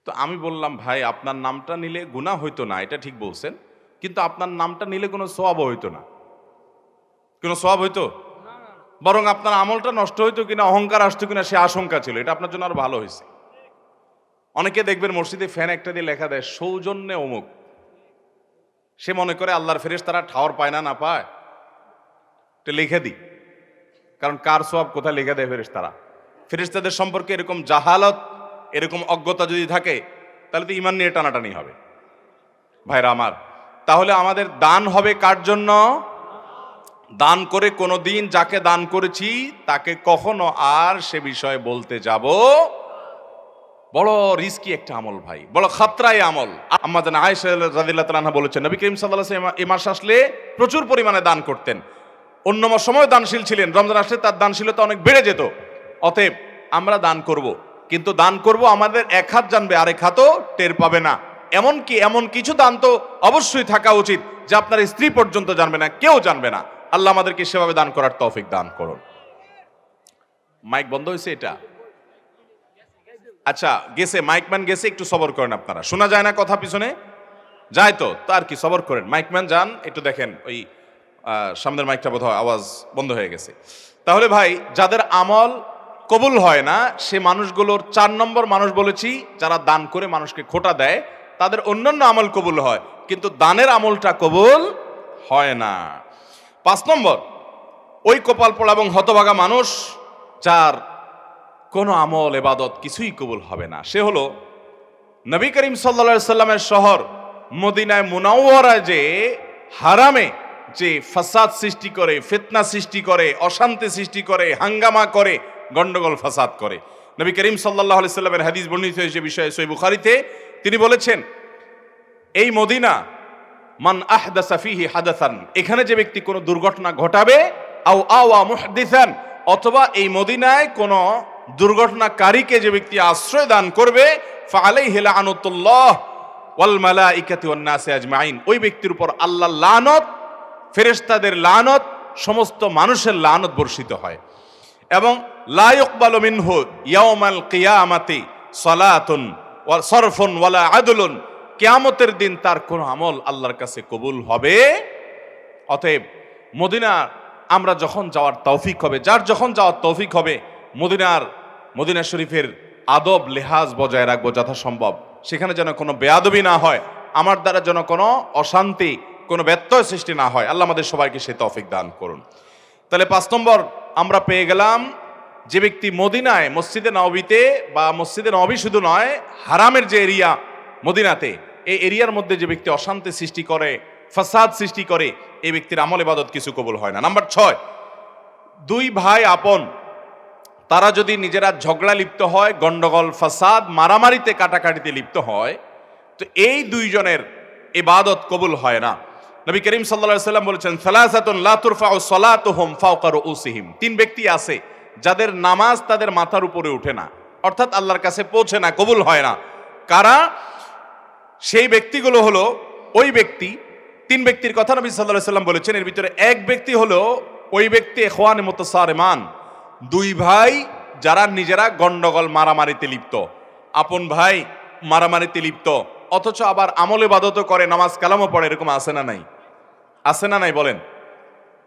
তো আমি বললাম, ভাই আপনার নামটা নিলে গুনাহ হইতো না, এটা ঠিক বলছেন, কিন্তু আপনার নামটা নিলে কোনো সওয়াব হইতো না। কোনো সওয়াব হইতো? বরং আপনার আমলটা নষ্ট হইতো কিনা, অহংকার আসতো কিনা, সে আশঙ্কা ছিল। এটা আপনার জন্য আরো ভালো হয়েছে। অনেকে দেখবেন মসজিদে ফ্যান একটা দিয়ে লেখা দেয় সৌজন্যে অমুক, সে মনে করে আল্লাহর ফেরেশতারা ঠাওর পায় না, না পায়, এটা লিখে দিই। কারণ কার সওয়াব কোথায় লিখে দেয় ফেরেশতারা? ফেরেশতাদের সম্পর্কে এরকম জাহালত, এরকম অজ্ঞতা যদি থাকে, তাহলে তো ঈমান নিয়ে টানাটানি হবে। ভাইরা আমার, তাহলে আমাদের দান হবে কার জন্য? দান করে কোনোদিন যাকে দান করেছি তাকে কখনো আর সে বিষয়ে বলতে যাব। বড় রিস্কি একটা আমল ভাই, বড় খাতরাই আমল। আম্মা জান আয়েশা রাদিয়াল্লাহু তাআলা আনহা বলেছেন, নবী করিম সাল্লাল্লাহু আলাইহি ওয়াসাল্লাম এই মাস আসলে প্রচুর পরিমাণে দান করতেন। অন্য সময় দানশীল ছিলেন, রমজান আসলে তার দানশীলতা অনেক বেড়ে যেত। অতএব আমরা দান করব, কিন্তু দান করব আমাদের এক হাত জানবে, আরেক হাতও টের পাবে না। এমনকি এমন কিছু দান তো অবশ্যই থাকা উচিত যে আপনার স্ত্রী পর্যন্ত জানবে না, কেউ জানবে না। আল্লাহ আমাদেরকে সেভাবে দান করার তৌফিক দান করুন। মাইক বন্ধ হয়েছে এটা? আচ্ছা গেছে, মাইকম্যান গেছে, একটু সবর করেন আপনারা, শোনা যায় না কথা পিছনে যায় তো, তার কি সবর করেন। মাইকম্যান যান, একটু দেখেন ওই সামনের মাইকটা বোধহয় আওয়াজ বন্ধ হয়ে গেছে। তাহলে ভাই, যাদের আমল কবুল হয় না সে মানুষগুলোর 4 নম্বর মানুষ বলেছি, যারা দান করে মানুষকে খোটা দেয়, তাদের অন্যান্য আমল কবুল হয়, কিন্তু দানের আমলটা কবুল হয় না। 5 নম্বর, ওই কপাল পোড়া এবং হতভাগা মানুষ যার কোনো আমল ইবাদত কিছুই কবুল হবে না, সে হলো নবী করিম সাল্লাল্লাহু আলাইহি সাল্লামের শহর মদিনায় মুনাওয়ারায় যে হারামে যে ফাসাদ সৃষ্টি করে, ফিতনা সৃষ্টি করে, অশান্তি সৃষ্টি করে, হাঙ্গামা করে, গন্ডগোল ফাসাদ করে। নবী করিম সাল্লাল্লাহু আলাইহি সাল্লামের হাদিস বর্ণিত হয়েছে বিষয়ে সহিহ বুখারীতে, তিনি বলেছেন, এই মদিনা মান আহদাসা ফিহি হাদাসান, এখানে যে ব্যক্তি কোনো দুর্ঘটনা ঘটাবে, আও আওয়া মুহদিসান, অথবা এই মদিনায় কোনো দুর্ঘটনাকারীকে যে ব্যক্তি আশ্রয় দান করবে, ফাআলাইহি লাআনাতুল্লাহ ওয়াল মালাইকাতি ওয়ান নাসি আজমাইন, ওই ব্যক্তির উপর আল্লাহর লানত, ফেরেশতাদের লানত, সমস্ত মানুষের লানত বর্ষিত হয়। এবং লা ইকবালু মিনহু ইয়াউমাল কিয়ামাতি সালাতুন ওয়া সরফুন ওয়ালা আদলুন, কিয়ামতের দিন তার কোন আমল আল্লাহর কাছে কবুল হবে। অতএব মদিনা আমরা যখন যাওয়ার তৌফিক হবে, যার যখন যাওয়ার তৌফিক হবে, মদিনা শরীফের আদব লেহাজ বজায় রাখবো যথাসম্ভব। সেখানে যেন কোনো বেয়াদবি না হয়, আমার দ্বারা যেন কোনো অশান্তি, কোনো ব্যত্যয় সৃষ্টি না হয়। আল্লাহ আমাদের সবাইকে সেই তৌফিক দান করুন। তাহলে 5 নম্বর আমরা পেয়ে গেলাম, যে ব্যক্তি মদিনায় মসজিদে নববীতে বা মসজিদে নববী শুধু নয়, হারামের যে এরিয়া মদিনাতে, এই এরিয়ার মধ্যে যে ব্যক্তি অশান্তি সৃষ্টি করে, ফাসাদ সৃষ্টি করে, এই ব্যক্তির আমল ইবাদত কিছু কবুল হয় না। নাম্বার 6, 2 ভাই আপন, তারা যদি নিজেরা ঝগড়া লিপ্ত হয়, গন্ডগোল, ফাসাদ, মারামারিতে, কাটাকাটিতে লিপ্ত হয়, তো এই 2 জনের ইবাদত কবুল হয় না। নবী করিম সাল্লাল্লাহু আলাইহি ওয়াসাল্লাম বলেছেন, সালাসাতুন লা তুরফাউ সালাতুহুম ফাওকা রুউসিহিম, 3 ব্যক্তি আছে যাদের নামাজ তাদের মাথার উপরে ওঠে না, অর্থাৎ আল্লাহর কাছে পৌঁছে না, কবুল হয় না। কারা? সেই ব্যক্তিগুলো হলো ওই ব্যক্তি, 3 ব্যক্তির কথা নবী সাল্লাল্লাহু আলাইহি ওয়াসাল্লাম বলেছেন। এর ভিতরে এক ব্যক্তি হলো ওই ব্যক্তি ইখওয়ানে মুতাসারিমান, 2 ভাই যারা নিজেরা গন্ডগোল, মারামারিতে লিপ্ত, আপন ভাই মারামারিতে লিপ্ত, অথচ আবার আমল ইবাদতও করে, নামাজ কালামও পড়ে। এরকম আছে না নাই? আছে না নাই বলেন?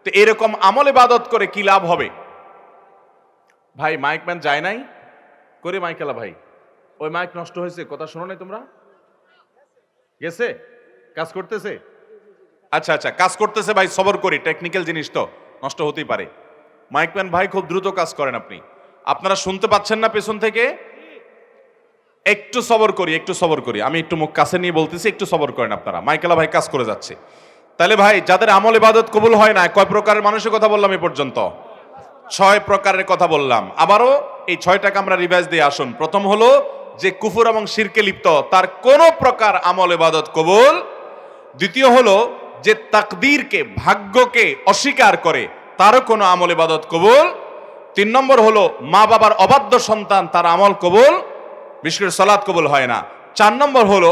তো এরকম আমল ইবাদত করে কি লাভ হবে? ভাই মাইকম্যান যায় নাই করে, মাইকেলা ভাই ওই মাইক নষ্ট হয়েছে, কথা শোনো নাই তোমরা? গেছে, কাজ করতেছে? আচ্ছা আচ্ছা, কাজ করতেছে ভাই, সবর করি, টেকনিক্যাল জিনিস তো নষ্ট হতেই পারে। মাইকম্যান ভাই খুব দ্রুত কাজ করেন আপনি। আপনারা শুনতে পাচ্ছেন না পেছন থেকে? একটু সবর করি, একটু সবর করি, আমি একটু মুখ কাছে নিয়ে বলতেছি, একটু সবর করেন আপনারা। মাইকেলা ভাই কাজ করে যাচ্ছে। তাহলে ভাই, যাদের আমল ইবাদত কবুল হয় না, কয় প্রকারের মানুষের কথা বললাম এ পর্যন্ত? 6 প্রকারের কথা বললাম। আবারও এই 6টাকে আমরা রিভাইজ দিয়ে আসুন। প্রথম হলো যে কুফর এবং শিরকে লিপ্ত, তার কোন প্রকার আমল ইবাদত কবুল। দ্বিতীয় হলো যে তাকদীরকে, ভাগ্যকে অস্বীকার করে, তারও কোনো আমল ইবাদত কবুল। 3 নম্বর হলো মা বাবার অবাধ্য সন্তান, তার আমল কবুল, বিশেষ করে সালাত কবুল হয় না। 4 নম্বর হলো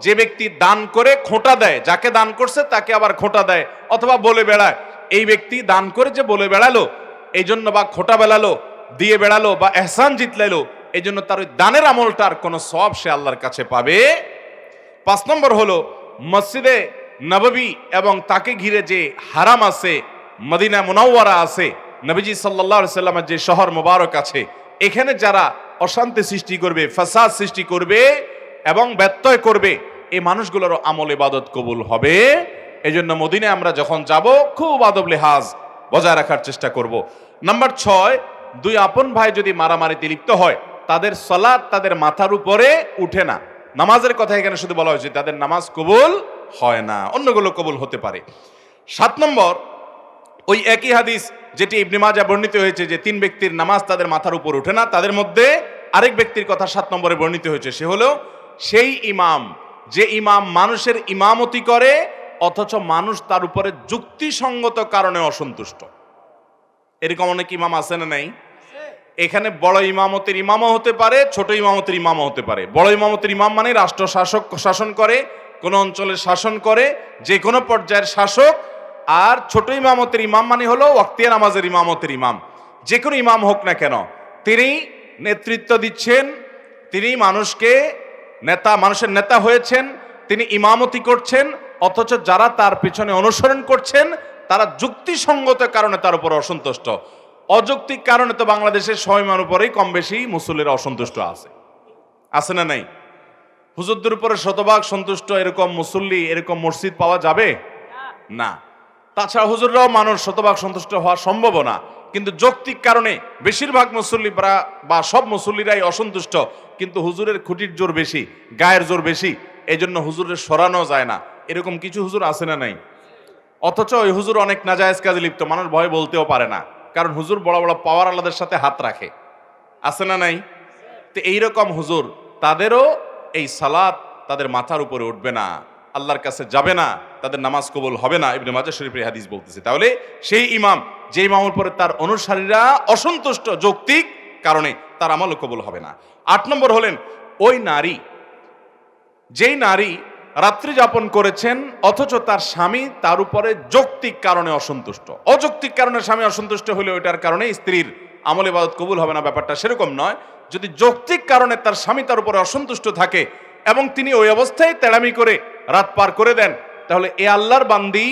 যে ব্যক্তি দান করে খোঁটা দেয়, যাকে দান করছে তাকে আবার খোঁটা দেয় অথবা বলে বেড়ায়, এই ব্যক্তি দান করে যে বলে বেড়ালো এই জন্য, বা খোঁটা বেড়ালো, দিয়ে বেড়ালো, বা এহসান জিতলাইলো, এই জন্য তার ওই দানের আমলটার কোনো সওয়াব সে আল্লাহর কাছে পাবে। 5 নম্বর হলো মসজিদে নববী এবং তাকে ঘিরে যে হারাম আছে, মদিনা মুনাওয়ারা আছে, নবীজি সাল্লাল্লাহু আলাইহি সাল্লামের যে শহর মোবারক আছে, এখানে যারা অশান্তি সৃষ্টি করবে, ফাসাদ সৃষ্টি করবে এবং ব্যত্যয় করবে, এই মানুষগুলোর আমল ইবাদত কবুল হবে। এই জন্য মদিনায় আমরা যখন যাব, খুব আদব লেহাজ বজায় রাখার চেষ্টা করব। নাম্বার 6, 2 আপন ভাই যদি মারামারিতে লিপ্ত হয়, তাদের সালাত তাদের মাথার উপরে উঠে না। নামাজের কথা এখানে শুধু বলা হয়েছে, তাদের নামাজ কবুল হয় না, অন্যগুলো কবুল হতে পারে। 7 নম্বর, ওই একই হাদিস যেটি ইবনে মাজাহ বর্ণিত হয়েছে, যে 3 ব্যক্তির নামাজ তাদের মাথার উপর উঠে না, তাদের মধ্যে আরেক ব্যক্তির কথা 7 নম্বরে বর্ণিত হয়েছে। সে হলো সেই ইমাম, যে ইমাম মানুষের ইমামতি করে অথচ মানুষ তার উপরে যুক্তিসঙ্গত কারণে অসন্তুষ্ট। এরকম অনেক ইমাম আছে না নাই? এখানে বড় ইমামতের ইমামও হতে পারে, ছোট ইমামতের ইমামও হতে পারে। বড় ইমামতের ইমাম মানে রাষ্ট্র শাসক, শাসন করে, কোন অঞ্চলের শাসন করে, যে কোনো পর্যায়ের শাসক। আর ছোট ইমামতের ইমাম মানে হলো ওয়াক্তিয়া নামাজের ইমামতের ইমাম। যে কোনো ইমাম হোক না কেন, তিনি নেতৃত্ব দিচ্ছেন, তিনি মানুষের নেতা হয়েছেন, তিনি ইমামতি করছেন, অথচ যারা তার পিছনে অনুসরণ করছেন তারা যুক্তিসঙ্গত কারণে তার উপর অসন্তুষ্ট। অযৌক্তিক কারণে তো বাংলাদেশের সীমার উপরেই কম বেশি মুসল্লিরা অসন্তুষ্ট আছে না নাই? হুজুরদের উপরে শতভাগ সন্তুষ্ট এরকম মুসল্লি, এরকম মসজিদ পাওয়া যাবে না। তাছাড়া হুজুররাও মানুষ শতভাগ সন্তুষ্ট হওয়া সম্ভব না। কিন্তু যৌক্তিক কারণে বেশিরভাগ মুসল্লি বা সব মুসল্লিরাই অসন্তুষ্ট, কিন্তু হুজুরের খুঁটির জোর বেশি, গায়ের জোর বেশি, এই জন্য হুজুরের সরানো যায় না। এরকম কিছু হুজুর আছে না নাই? অথচ ওই হুজুর অনেক নাজায়েজ কাজে লিপ্ত, মানুষ ভয় বলতেও পারে না, কারণ হুজুর বড় বড় পাওয়ার আল্লাহদের সাথে হাত রাখে। আছে না নাই? তো এইরকম হুজুর, তাদেরও এই সালাত তাদের মাথার উপরে উঠবে না, আল্লাহর কাছে যাবে না, তাদের নামাজ কবুল হবে না। ইবনে মাজাহ শরীফের হাদিস বলতেছে। তাহলে সেই ইমাম, যে ইমামের উপরে তার অনুসারীরা অসন্তুষ্ট যৌক্তিক কারণে, তার আমল কবুল হবে না। 8 নম্বর হলেন ওই নারী, যেই নারী রাত্রি যাপন করেছেন অথচ তার স্বামী তার উপরে যৌক্তিক কারণে অসন্তুষ্ট। অযৌক্তিক কারণে স্বামী অসন্তুষ্ট হলে ওইটার কারণে স্ত্রীর আমল ইবাদত কবুল হবে না, ব্যাপারটা সেরকম নয়। যদি যৌক্তিক কারণে তার স্বামী তার উপরে অসন্তুষ্ট থাকে এবং তিনি ওই অবস্থায় তেড়ামি করে রাত পার করে দেন, তাহলে এ আল্লাহর বান্দি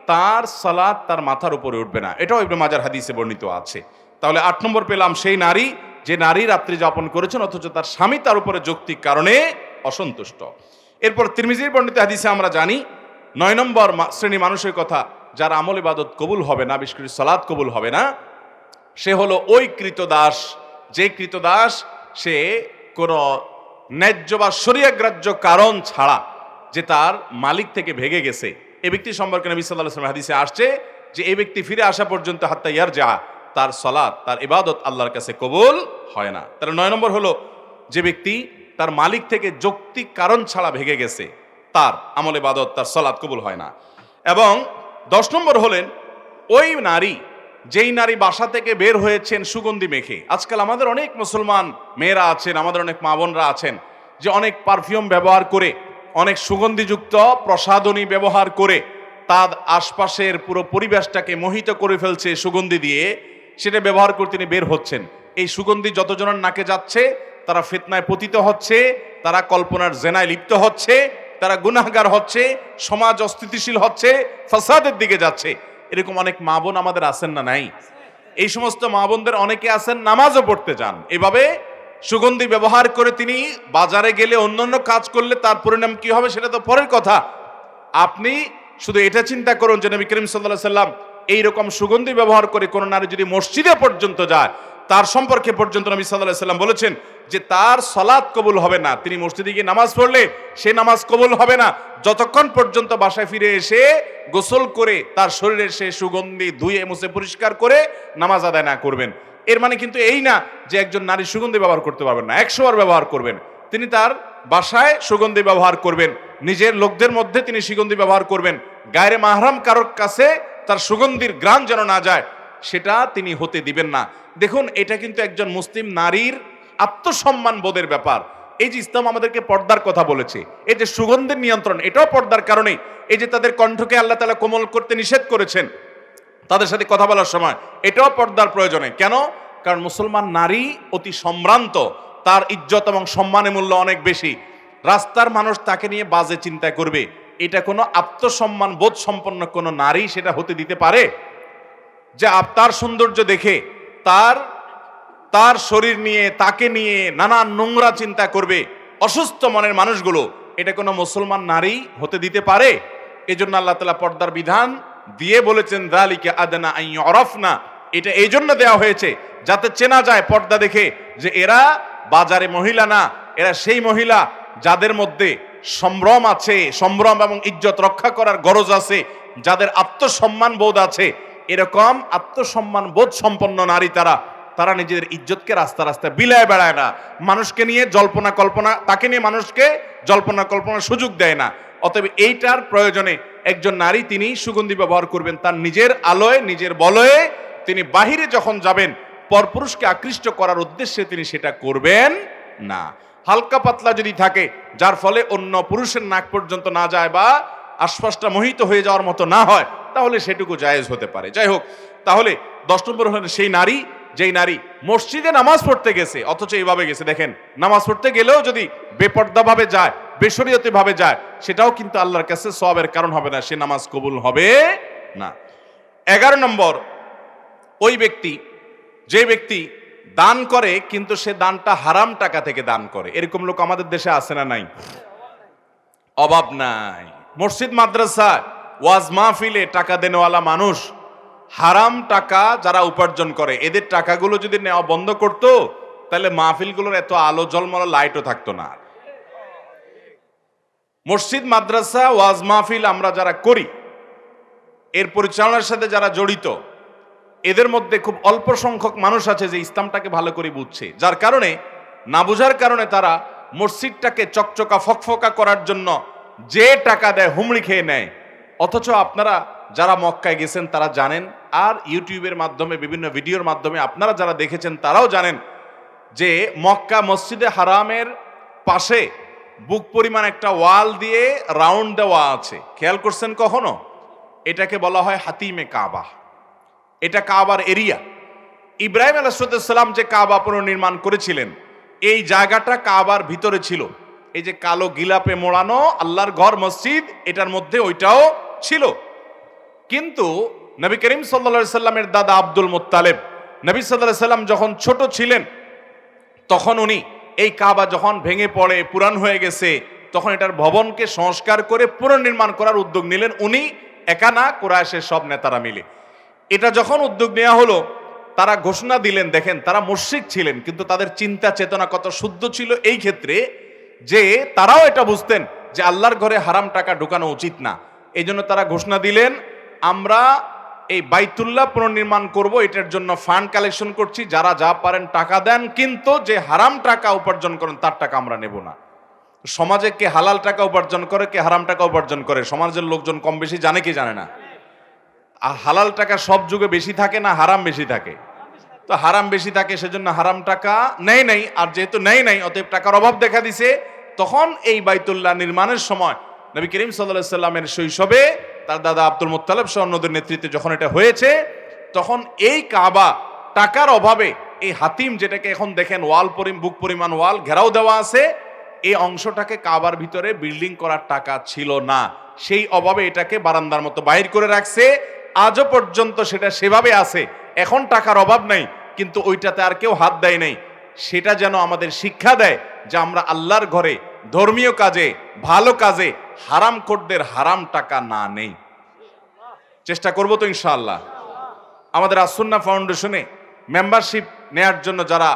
তার সালাত তার মাথার উপরে উঠবে না। এটাও ইবনে মাজার হাদিসে বর্ণিত আছে। তাহলে 8 নম্বর পেলাম সেই নারী যে নারী রাত্রি যাপন করেছেন অথচ তার স্বামী তার উপরে যৌক্তিক কারণে অসন্তুষ্ট। এরপর তিরমিজির বর্ণিত হাদিসে আমরা জানি 9 নম্বর শ্রেণী মানুষের কথা যার আমল ইবাদত কবুল হবে না, বিশেষ করে সালাত কবুল হবে না, সে হলো ওই কৃতদাস, যে কৃতদাস সে কোনো ন্যায্য বা শরীয়গ্রাহ্য কারণ ছাড়া যে তার মালিক থেকে ভেগে গেছে। এই ব্যক্তি সম্পর্কে নবী সাল্লাল্লাহু আলাইহি ওয়াসাল্লাম হাদিসে আসছে যে এই ব্যক্তি ফিরে আসা পর্যন্ত হাত্তা ইয়ারজা, তার সালাত তার ইবাদত আল্লাহর কাছে কবুল হয় না। তাহলে 9 নম্বর হলো যে ব্যক্তি তার মালিক থেকে যৌক্তিক কারণ ছাড়া ভেগে গেছে, তার আমল ইবাদত তার সালাত কবুল হয় না। এবং 10 নম্বর হলেন ওই নারী যেই নারী বাসা থেকে বের হয়েছেন সুগন্ধি মেখে। আজকাল আমাদের অনেক মুসলমান মেয়েরা আছেন, আমাদের অনেক মা বোনরা আছেন যে অনেক পারফিউম ব্যবহার করে, অনেক সুগন্ধিযুক্ত প্রসাধনী ব্যবহার করে তার আশপাশের পুরো পরিবেশটাকে মোহিত করে ফেলছে সুগন্ধি দিয়ে, সেটা ব্যবহার করে তিনি বের হচ্ছেন। এই সুগন্ধি যতজনের নাকে যাচ্ছে তারা ফিতনায় পতিত হচ্ছে, তারা কল্পনার জেনায় লিপ্ত হচ্ছে, তারা গুনাহগার হচ্ছে, সমাজ অস্থিতিশীল হচ্ছে, ফাসাদের দিকে যাচ্ছে। এরকম অনেক মা বোন আমাদের আছেন না নাই? এই সমস্ত মা বোনদের অনেকে আছেন নামাজও পড়তে যান, এভাবে সুগন্ধি ব্যবহার করে তিনি বাজারে গেলে অন্যান্য কাজ করলে তার পরিণাম কি হবে সেটা তো পরের কথা। আপনি শুধু এটা চিন্তা করুন যে নবী করিম সাল্লাল্লাহু আলাইহি সাল্লাম এইরকম সুগন্ধি ব্যবহার করে কোন নারী যদি মসজিদে পর্যন্ত যায়, তার সম্পর্কে পর্যন্ত নবী সাল্লাল্লাহু আলাইহি সাল্লাম বলেছেন যে তার সালাত কবুল হবে না। তিনি মসজিদে গিয়ে নামাজ পড়লে সে নামাজ কবুল হবে না যতক্ষণ পর্যন্ত বাসায় ফিরে এসে গোসল করে তার শরীরে সে সুগন্ধি ধুয়ে মুছে পরিষ্কার করে নামাজ আদায় না করবেন। এর মানে কিন্তু এই না যে একজন নারী সুগন্ধি ব্যবহার করতে পারবেন না, 100 বার ব্যবহার করবেন। তিনি তার বাসায় সুগন্ধি ব্যবহার করবেন, নিজের লোকদের মধ্যে তিনি সুগন্ধি ব্যবহার করবেন, গায়রে মাহরাম কারোর কাছে তার সুগন্ধির ঘ্রাণ যেন না যায় সেটা তিনি হতে দিবেন না। দেখুন, এটা কিন্তু একজন মুসলিম নারীর আত্মসম্মান বোধের ব্যাপার। এই যে ইসলাম আমাদেরকে পর্দার কথা বলেছে, এই যে সুগন্ধের নিয়ন্ত্রণ, এটাও পর্দার কারণে। এই যে তাদের কণ্ঠকে আল্লাহ তাআলা কোমল করতে নিষেধ করেছেন তাদের সাথে কথা বলার সময়, এটাও পর্দার প্রয়োজনে। কেন? কারণ মুসলমান নারী অতি সম্ভ্রান্ত, তার ইজ্জত এবং সম্মানের মূল্য অনেক বেশি। রাস্তার মানুষ তাকে নিয়ে বাজে চিন্তা করবে, এটা কোনো আত্মসম্মান বোধ সম্পন্ন কোনো নারী সেটা হতে দিতে পারে? যে তার সৌন্দর্য দেখে তার শরীর নিয়ে তাকে নিয়ে নানান নোংরা চিন্তা করবে অসুস্থ মনের মানুষগুলো, এটা কোনো মুসলমান নারী হতে দিতে পারে? এই জন্য আল্লাহ তাআলা পর্দার বিধান দিয়ে বলেছেন যালিকা আদনা আন ইউরাফনা। এটা এই জন্য দেওয়া হয়েছে যাতে চেনা যায় পর্দা দেখে যে এরা বাজারে মহিলা না, এরা সেই মহিলা যাদের মধ্যে সম্ভ্রম আছে, সম্ভ্রম এবং ইজ্জত রক্ষা করার গরজ আছে, যাদের আত্মসম্মান বোধ আছে। এরকম আত্মসম্মান বোধ সম্পন্ন নারী তারা নিজেদের ইজ্জতকে রাস্তা রাস্তায় বিলায় বেড়ায় না, মানুষকে নিয়ে তাকে নিয়ে মানুষকে জল্পনা কল্পনার সুযোগ দেয় না। অতএব এইটার প্রয়োজনে একজন নারী তিনি সুগন্ধি ব্যবহার করবেন, তার নিজের আলোয় নিজের বলয়ে তিনি বাহিরে যখন যাবেন পরপুরুষকে আকৃষ্ট করার উদ্দেশ্যে তিনি সেটা করবেন না। হালকা পাতলা যদি থাকে যার ফলে অন্য পুরুষের নাক পর্যন্ত না যায় বা আশপাশটা মোহিত হয়ে যাওয়ার মতো না হয়, তাহলে সেটুকু জায়েজ হতে পারে। যাই হোক, তাহলে 10 নম্বর হলেন সেই নারী যেই নারী মসজিদে নামাজ পড়তে গেছে অথচ এইভাবে গেছে। দেখেন, নামাজ পড়তে গেলেও যদি বেপর্দাভাবে যায়, বেশরিয়তি ভাবে যায়, সেটাও কিন্তু আল্লাহর কাছে সওয়াবের কারণ হবে না, সে নামাজ কবুল হবে না। 11 নম্বর, ওই ব্যক্তি যে ব্যক্তি দান করে কিন্তু সে দানটা হারাম টাকা থেকে দান করে। এরকম লোক আমাদের দেশে আছে না নাই? অভাব নাই। মসজিদ মাদ্রাসা ওয়াজ মাহফিলে টাকা দেনেওয়ালা মানুষ হারাম টাকা যারা উপার্জন করে, এদের টাকাগুলো যদি নেওয়া বন্ধ করতো তাহলে মাহফিলগুলোর এত আলো ঝলমল লাইটও থাকতো না। মসজিদ মাদ্রাসা ওয়াজ মাহফিল আমরা যারা করি, এর পরিচালনার সাথে যারা জড়িত, এদের মধ্যে খুব অল্প সংখ্যক মানুষ আছে যে ইসলামটাকে ভালো করে বুঝছে, যার কারণে না বুঝার কারণে তারা মসজিদটাকে চকচকা ফকফকা করার জন্য যে টাকা দেয় হুমড়ি খেয়ে নেয়। অথচ আপনারা যারা মক্কায় গেছেন তারা জানেন, আর ইউটিউবের মাধ্যমে বিভিন্ন ভিডিওর মাধ্যমে আপনারা যারা দেখেছেন তারাও জানেন যে মক্কা মসজিদে হারামের পাশে বুক পরিমাণ একটা ওয়াল দিয়ে রাউন্ড দেওয়া আছে। খেয়াল করছেন কখনো? এটাকে বলা হয় হাতিমে কাবা। এটা কাবার এরিয়া। ইব্রাহিম আলাইহিস সালাম যে কাবা পুনর্নির্মাণ করেছিলেন, এই জায়গাটা কাবার ভিতরে ছিল। এই যে কালো গিলাপে মোড়ানো আল্লাহর ঘর মসজিদ, এটার মধ্যে ওইটাও ছিল। কিন্তু নবী করিম সাল্লাল্লাহু আলাইহি সাল্লামের দাদা আব্দুল মুত্তালিব নবী সাল্লাল্লাহু আলাইহি সাল্লাম যখন ছোট ছিলেন তখন উনি এই কাবা যখন ভেঙে পড়ে পুরান হয়ে গেছে তখন এটার ভবনকে সংস্কার করে পুনর্নির্মাণ করার উদ্যোগ নিলেন উনি একা না, কুরাইশের সব নেতারা মিলে। এটা যখন উদ্যোগ নেওয়া হলো তারা ঘোষণা দিলেন, দেখেন তারা মুশরিক ছিলেন কিন্তু তাদের চিন্তা চেতনা কত শুদ্ধ ছিল এই ক্ষেত্রে যে তারাও এটা বুঝতেন যে আল্লাহর ঘরে হারাম টাকা ঢোকানো উচিত না। এই জন্য তারা ঘোষণা দিলেন, আমরা এই বাইতুল্লাহ পুনর্নির্মাণ করব, এটার জন্য ফান্ড কালেকশন করছি, যারা যা পারেন টাকা দেন, কিন্তু যে হারাম টাকা উপার্জন করেন তার টাকা আমরা নেব না। সমাজে কে হালাল টাকা উপার্জন করে, কে হারাম টাকা উপার্জন করে, সমাজের লোকজন কম বেশি জানে কি জানে না? আর হালাল টাকা সব যুগে বেশি থাকে না হারাম বেশি থাকে? তো হারাম বেশি থাকে, সেজন্য হারাম টাকা নেই নাই, আর যেহেতু নেই নাই অতএব টাকার অভাব দেখা দিছে। তখন এই বাইতুল্লাহ নির্মাণের সময় নবী করিম সাল্লাল্লাহু আলাইহি সাল্লামের শৈশবে তার দাদা আব্দুল মুত্তালিব সহ অন্যদের নেতৃত্বে যখন এটা হয়েছে তখন এই কাবা টাকার অভাবে এই হাতিম, যেটাকে এখন দেখেন ওয়াল বুক পরিমাণ ওয়াল ঘেরাও দেওয়া আছে, এই অংশটাকে কাবার ভিতরে বিল্ডিং করার টাকা ছিল না, সেই অভাবে এটাকে বারান্দার মতো বাহির করে রাখছে। আজও পর্যন্ত সেটা সেভাবে আছে, এখন টাকার অভাব নাই কিন্তু ওইটাতে আর কেউ হাত দেয় নাই। সেটা যেন আমাদের শিক্ষা দেয় যে আমরা আল্লাহর ঘরে ধর্মীয় কাজে ভালো কাজে হারামখোরদের হারাম টাকা না নেই। চেষ্টা করব তো ইনশাআল্লাহ। আমাদের আসুন্নাহ ফাউন্ডেশনে মেম্বারশিপ নেয়ার জন্য যারা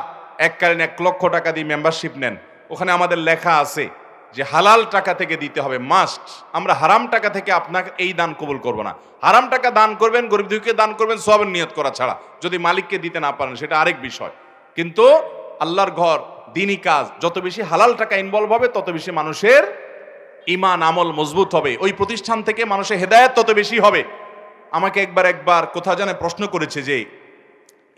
এককালীন 1 লক্ষ টাকা দিয়ে মেম্বারশিপ নেন, ওখানে আমাদের লেখা আছে যে হালাল টাকা থেকে দিতে হবে, মাস্ট। আমরা হারাম টাকা থেকে আপনাকে এই দান কবুল করব না। হারাম টাকা দান করবেন, গরিব দুঃখীকে দান করবেন সওয়াবের নিয়ত করা ছাড়া, যদি মালিককে দিতে না পারেন সেটা আরেক বিষয়। কিন্তু আল্লাহর ঘর দ্বীনি কাজ যত বেশি হালাল টাকা ইনভলভ হবে তত বেশি মানুষের ঈমান আমল মজবুত হবে, ওই প্রতিষ্ঠান থেকে মানুষের হেদায়েত তত বেশি হবে। আমাকে একবার কোথা জানে প্রশ্ন করেছে যে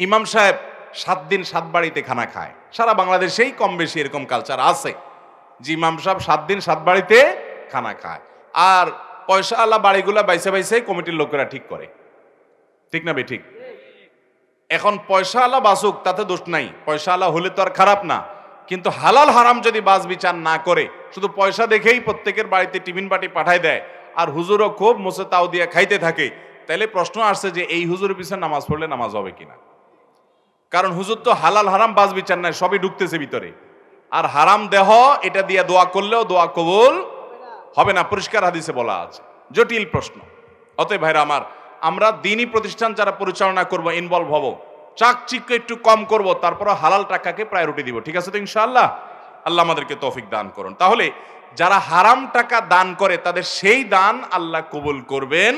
ইমাম সাহেব 7 দিন 7 বাড়িতে খানা খায়, সারা বাংলাদেশেই কম বেশি এরকম কালচার আছে যে ইমাম সাহেব 7 দিন 7 বাড়িতে খানা খায়, আর পয়সা আলা বাড়িগুলা বাইসে বাইসে কমিটির লোকেরা ঠিক করে, ঠিক না ঠিক? এখন পয়সা আলা বাসুক তাতে দোষ নাই, পয়সা আলা হলে তো আর খারাপ না, কিন্তু হালাল হারাম যদি বাস বিচার না করে শুধু পয়সা দেখেই প্রত্যেকের বাড়িতে টিফিন বাটি পাঠায় দেয় আর হুজুরও খুব মোসে তাও দিয়ে খাইতে থাকে, তাহলে প্রশ্ন আসছে যে এই হুজুরের পিছনে নামাজ পড়লে নামাজ হবে কিনা? কারণ হুজুর তো হালাল হারাম বাস বিচার নাই, সবই ঢুকতেছে ভিতরে, আর হারাম দেহ এটা দিয়ে দোয়া করলেও দোয়া কবুল হবে না, পরিষ্কার হাদিসে বলা আছে। জটিল প্রশ্ন। অতএব ভাইরা আমার, আমরা দ্বীনি প্রতিষ্ঠান যারা পরিচালনা করব, ইনভলভ হব, চাকচিক্য একটু কম করব, তারপর হালাল টাকাকে প্রায়োরিটি দিব, ঠিক আছে তো ইনশাআল্লাহ? আল্লাহ আমাদেরকে তৌফিক দান করুন। তাহলে যারা হারাম টাকা দান করে তাদের সেই দান আল্লাহ কবুল করবেন,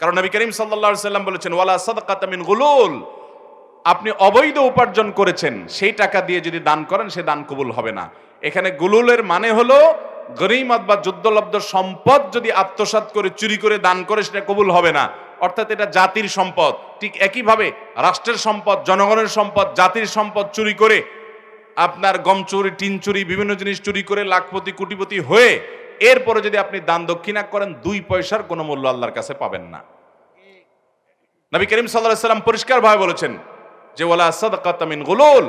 কারণ নবী করিম সাল্লাল্লাহু আলাইহি সাল্লাম বলেছেন ওয়ালা সাদাকাতা মিন গুলুল, আপনি অবৈধ উপার্জন করেছেন সেই টাকা দিয়ে যদি দান করেন সে দান কবুল হবে না। এখানে গুলুলের মানে হলো গনিমত বা যুদ্ধলব্ধ সম্পদ যদি আত্মসাৎ করে চুরি করে দান করে সেটা কবুল হবে না, অর্থাৎ এটা জাতির সম্পদ। ঠিক একইভাবে রাষ্ট্রের সম্পদ, জনগণের সম্পদ, জাতির সম্পদ চুরি করে, আপনার গম চুরি, টিন চুরি, বিভিন্ন জিনিস চুরি করে লাখপতি কোটিপতি হয়ে এরপরে যদি আপনি দান দক্ষিণা করেন 2 পয়সার কোনো মূল্য আল্লাহর কাছে পাবেন না। নবী করিম সাল্লাল্লাহু আলাইহি সাল্লাম পরিষ্কারভাবে বলেছেন যে ওয়ালা সাদাকাতা মিন গুলুল,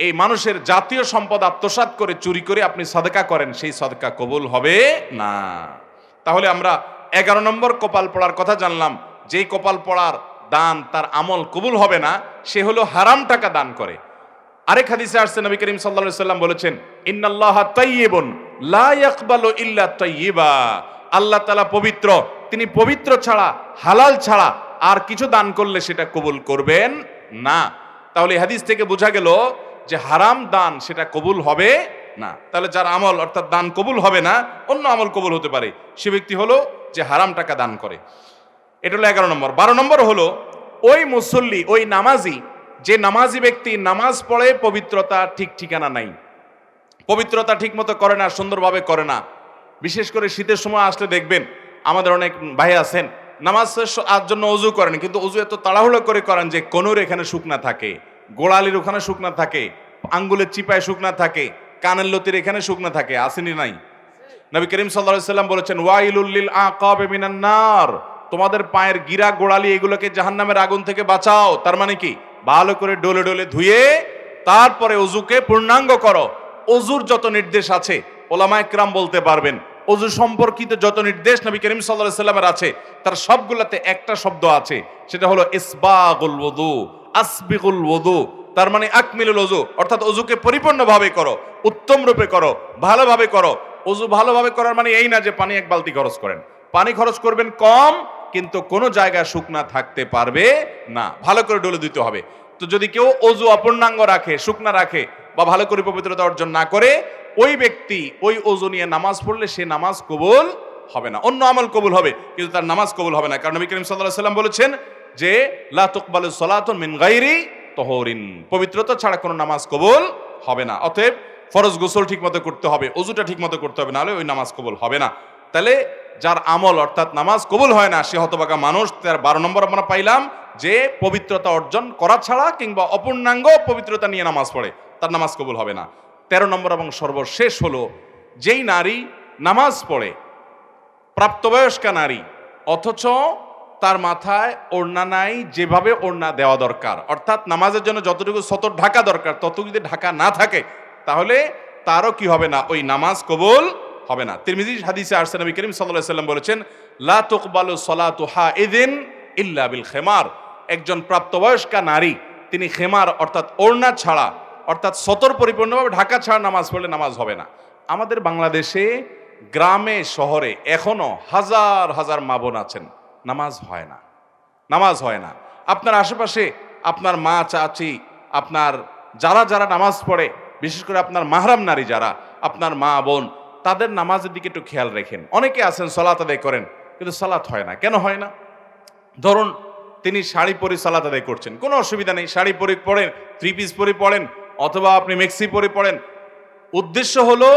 এই মানুষের জাতীয় সম্পদ আত্মসাৎ করে চুরি করে আপনি সাদকা করেন, সেই সাদকা কবুল হবে না। তাহলে আমরা 11 নম্বর কপাল পড়ার কথা জানলাম, যেই কপাল পড়ার দান তার আমল কবুল হবে না, সে হলো হারাম টাকা দান করে। আরেক হাদিসে আসছে নবী করিম সাল্লাল্লাহু আলাইহি সাল্লাম বলেছেন ইন্নাল্লাহা তাইয়্যিবুন লা ইয়াকবালু ইল্লা তাইয়্যিবা, আল্লাহ তাআলা পবিত্র, তিনি পবিত্র ছাড়া, হালাল ছাড়া আর কিছু দান করলে সেটা কবুল করবেন না। তাহলে হাদিস থেকে বোঝা গেল যে হারাম দান সেটা কবুল হবে না। তাহলে যার আমল অর্থাৎ দান কবুল হবে না, অন্য আমল কবুল হতে পারে, সে ব্যক্তি হলো যে হারাম টাকা দান করে। এটা হলো 11 নম্বর। 12 নম্বর হলো ওই মুসল্লি, ওই নামাজি, যে নামাজি ব্যক্তি নামাজ পড়ে পবিত্রতা ঠিক ঠিকানা নাই, পবিত্রতা ঠিক মতো করে না, সুন্দরভাবে করে না। বিশেষ করে শীতের সময় আসলে দেখবেন আমাদের অনেক ভাই আছেন নামাজের জন্য অজু করেন, কিন্তু অজু এত তাড়াহুড়ো করে করেন যে কোনোর এখানে শুকনা থাকে, গোড়ালির ওখানে শুকনা থাকে, আঙ্গুলের চিপায় শুকনা থাকে, কানের লতির এখানে শুকনা থাকে, আসেনি নাই? নবী করিম সাল্লাল্লাহু আলাইহি সাল্লাম বলেছেন ওয়াইলুল লিল আকাবি মিনান নার, তোমাদের পায়ের গিরা গোড়ালি এগুলোকে জাহান্নামের আগুন থেকে বাঁচাও। তার মানে কি? ভালো করে ডলে ডলে ধুয়ে তারপরে অজুকে পূর্ণাঙ্গ করো। অজুর যত নির্দেশ আছে ওলামায়ে কেরাম বলতে পারবেন অজু সম্পর্কিত যত নির্দেশ নবী করিম সাল্লাল্লাহু আলাইহি সাল্লামের আছে তার সবগুলোতে একটা শব্দ আছে, সেটা হলো ইসবাগুল ওযু, আসবিগুল ওযু। তার মানে আকমিলুল ওযু, অর্থাৎ অজুকে পরিপূর্ণভাবে করো, উত্তম রূপে করো, ভালোভাবে করো। অজু ভালোভাবে করার মানে এই না যে পানি এক বালতি খরচ করেন। পানি খরচ করবেন কম, কিন্তু কোনো জায়গায় শুকনা থাকতে পারবে না, ভালো করে ডলে দিতে হবে। তো যদি কেউ অজু অপূর্ণাঙ্গ রাখে, শুকনা রাখে, বা ভালো করে পবিত্রতা অর্জন না করে, ওই ব্যক্তি ওই অজু নিয়ে নামাজ পড়লে সে নামাজ কবুল হবে না। অন্য আমল কবুল হবে, কিন্তু তার নামাজ কবুল হবে না। কারণ নবী করিম সাল্লাল্লাহু আলাইহি সাল্লাম বলেছেন যে লা তুকবালু সালাতুন মিন গায়রি তাহুরিন, পবিত্রতা ছাড়া কোনো নামাজ কবুল হবে না। অতএব ফরজ গোসল ঠিকমতো করতে হবে, অজুটা ঠিকমতো করতে হবে, নাহলে ওই নামাজ কবুল হবে না। তাহলে যার আমল অর্থাৎ নামাজ কবুল হয় না সে হতভাগা মানুষ। তার 12 নম্বর আমরা পাইলাম যে পবিত্রতা অর্জন করা ছাড়া কিংবা অপূর্ণাঙ্গ পবিত্রতা নিয়ে নামাজ পড়ে, তার নামাজ কবুল হবে না। 13 নম্বর এবং সর্বশেষ হলো, যেই নারী নামাজ পড়ে, প্রাপ্তবয়স্কা নারী, অথচ তার মাথায় ওড়না নাই, যেভাবে ওড়না দেওয়া দরকার, অর্থাৎ নামাজের জন্য যতটুকু সতর ঢাকা দরকার ততটুকু যদি ঢাকা না থাকে, তাহলে তারও কি হবে না, ওই নামাজ কবুল হবে না। তিরমিজি হাদিসে আসছে নবী করিম সাল্লাল্লাহু আলাইহি সাল্লাম বলেছেন লা তুকবালু সালাতু হাইদিন ইল্লা বিল খিমার, একজন প্রাপ্তবয়স্কা নারী তিনি খেমার অর্থাৎ ওড়না ছাড়া, অর্থাৎ সতর পরিপূর্ণভাবে ঢাকা ছাড়া নামাজ পড়লে নামাজ হবে না। আমাদের বাংলাদেশে গ্রামে শহরে এখনো হাজার হাজার মা বোন আছেন, নামাজ হয় না, নামাজ হয় না। আপনার আশেপাশে আপনার মা চাচি, আপনার যারা যারা নামাজ পড়ে, বিশেষ করে আপনার মাহরাম নারী যারা, আপনার মা বোন, তাদের নামাজের দিকে একটু খেয়াল রাখেন। অনেকে আছেন সালাত আদায় করেন, কিন্তু সালাত হয় না। কেন হয় না? ধরুন তিনি শাড়ি পরে সালাত আদায় করছেন, কোনো অসুবিধা নেই, শাড়ি পরে পড়েন, 3 পিস পরে পড়েন, অথবা আপনি মেক্সি পরে পড়েন। উদ্দেশ্য হলো,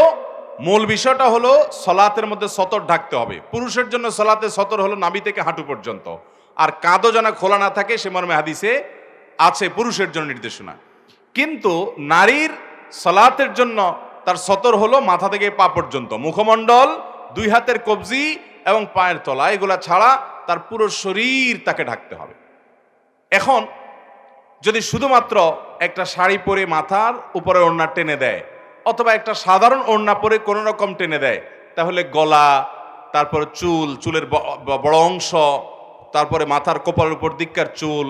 মূল বিষয়টা হলো সলাতের মধ্যে সতর ঢাকতে হবে। পুরুষের জন্য সলাতের সতর হলো নাভি থেকে হাঁটু পর্যন্ত, আর কাঁধও যেন খোলা না থাকে সে মর্মে হাদিসে আছে পুরুষের জন্য নির্দেশনা। কিন্তু নারীর সলাতের জন্য তার সতর হলো মাথা থেকে পা পর্যন্ত, মুখমণ্ডল, 2 হাতের কবজি এবং পায়ের তলা, এগুলা ছাড়া তার পুরো শরীর তাকে ঢাকতে হবে। এখন যদি শুধুমাত্র একটা শাড়ি পরে মাথার উপরে ওড়না টেনে দেয়, অথবা একটা সাধারণ ওড়না পরে কোনো রকম টেনে দেয়, তাহলে গলা, তারপরে চুল, চুলের বড় অংশ, তারপরে মাথার কপালের উপর দিককার চুল,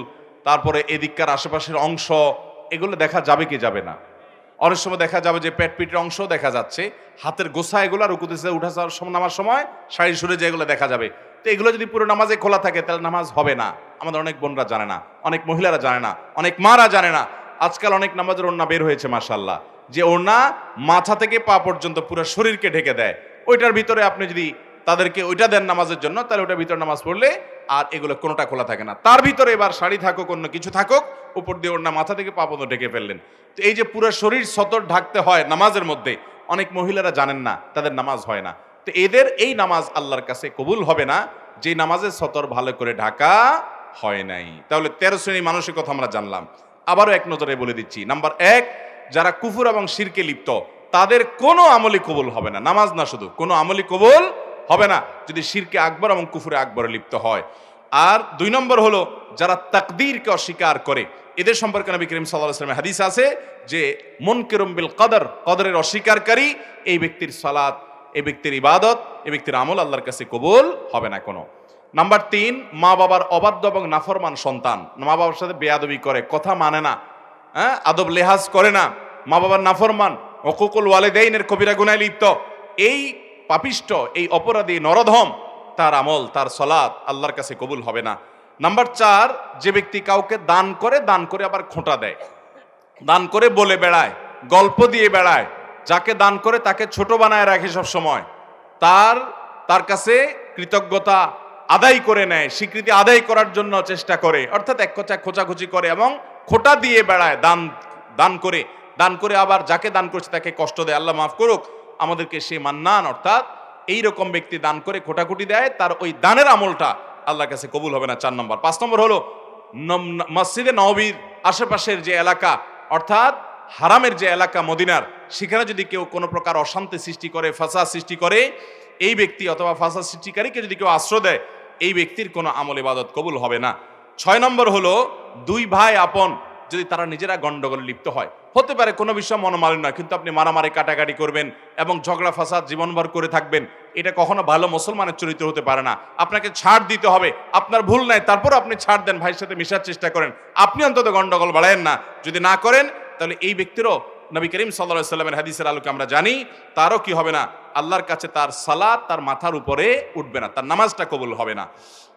তারপরে এদিককার আশেপাশের অংশ, এগুলো দেখা যাবে কি যাবে না? অনেক সময় দেখা যাবে যে পেট পিটের অংশ দেখা যাচ্ছে, হাতের গোছা, এগুলো রুকুতেছে উঠা নামার সময় শাড়ি সরে যায়, এগুলো দেখা যাবে। তো এগুলো যদি পুরো নামাজে খোলা থাকে তাহলে নামাজ হবে না। আমাদের অনেক বোনরা জানে না, অনেক মহিলারা জানে না, অনেক মারা জানে না। আজকাল অনেক নামাজের ওড়না বের হয়েছে মাশাআল্লাহ, যে ওড়না মাথা থেকে পা পর্যন্ত পুরো শরীরকে ঢেকে দেয়। ওইটার ভিতরে আপনি যদি তাদেরকে ওইটা দেন নামাজের জন্য, তাহলে ওইটার ভিতরে নামাজ পড়লে আর এগুলো কোনোটা খোলা থাকে না। তার ভিতরে এবার শাড়ি থাকুক, অন্য কিছু থাকুক, উপর দিয়ে ওড়না মাথা থেকে পা পর্যন্ত ঢেকে ফেললেন। তো এই যে পুরো শরীর সতর ঢাকতে হয় নামাজের মধ্যে, অনেক মহিলারা জানেন না, তাদের নামাজ হয় না। তো এদের এই নামাজ আল্লাহর কাছে কবুল হবে না, যে নামাজের সতর ভালো করে ঢাকা হয় নাই। তাহলে 13 শ্রেণীর মানুষের কথা আমরা জানলাম। আবারও এক নজরে বলে দিচ্ছি। নাম্বার 1, যারা কুফর এবং শিরকে লিপ্ত, তাদের কোনো আমলই কবুল হবে না। নামাজ না, শুধু কোনো আমলই কবুল হবে না যদি শিরকে আকবর এবং কুফরে আকবরে লিপ্ত হয়। আর 2 নম্বর হলো যারা তাকদীরকে অস্বীকার করে, এদের সম্পর্কে নবী করিম সাল্লাল্লাহু আলাইহি ওয়াসাল্লাম হাদিস আছে যে মুনকিরুম বিল কদর, কদরের অস্বীকারী এই ব্যক্তির সালাত, এই ব্যক্তির ইবাদত, এই ব্যক্তির আমল আল্লাহর কাছে কবুল হবে না কোনো। নাম্বার 3, মা বাবার অবাধ্য এবং নাফরমান সন্তান, মা বাবার সাথে বেয়াদবি করে, কথা মানে না, আদব লেহাজ করে না, মা বাবার নাফরমান, উকুকুল ওয়ালিদাইনের কবিরা গুনাহে লিপ্ত, এই পাপিষ্ট, এই অপরাধী নরধম, তার আমল, তার সালাত আল্লাহর কাছে কবুল হবে না। নাম্বার 4, যে ব্যক্তি কাউকে দান করে আবার খোঁটা দেয়, দান করে বলে বেড়ায়, গল্প দিয়ে বেড়ায়, যাকে দান করে তাকে ছোট বানায় রাখে সব সময়, তার কাছে কৃতজ্ঞতা আদায় করে নেয়, স্বীকৃতি আদায় করার জন্য চেষ্টা করে, অর্থাৎ এক কথায় খোঁচাখুচি করে এবং খোঁটা দিয়ে বেড়ায়, দান করে আবার যাকে দান করছে তাকে কষ্ট দেয়। আল্লাহ মাফ করুক আমাদেরকে সে মান্নান, অর্থাৎ এই রকম ব্যক্তি দান করে খোটাখুটি দেয়, তার ওই দানের আমলটা আল্লাহর কাছে কবুল হবে না। 4 নম্বর। 5 নম্বর হলো মসজিদে নববীর আশেপাশের যে এলাকা, অর্থাৎ হারামের যে এলাকা মদিনার, সেখানে যদি কেউ কোনো প্রকার অশান্তি সৃষ্টি করে, ফাসাদ সৃষ্টি করে, এই ব্যক্তি অথবা ফাসাদ সৃষ্টিকারীকে যদি কেউ আশ্রয় দেয়, এই ব্যক্তির কোনো আমল ইবাদত কবুল হবে না। 6 নম্বর হলো 2 ভাই আপন, যদি তারা নিজেরা গন্ডগোলে লিপ্ত হয়। হতে পারে কোনো বিষয় মনোমালিন্য নয়, কিন্তু আপনি মারামারি কাটাকাটি করবেন এবং ঝগড়া ফাসাদ জীবনভর করে থাকবেন, এটা কখনো ভালো মুসলমানের চরিত্র হতে পারে না। আপনাকে ছাড় দিতে হবে, আপনার ভুল নাই, তারপর আপনি ছাড় দেন, ভাইয়ের সাথে মিশার চেষ্টা করেন, আপনি অন্তত গন্ডগোল বাড়ায়েন না। যদি না করেন তাহলে এই ব্যক্তিরও নবী করিম সাল্লাল্লাহু আলাইহি ওয়াসাল্লামের হাদিসের আলোকে আমরা জানি তারও কি হবে না, আল্লাহর কাছে তার সালাত তার মাথার উপরে উঠবে না, তার নামাজটা কবুল হবে না।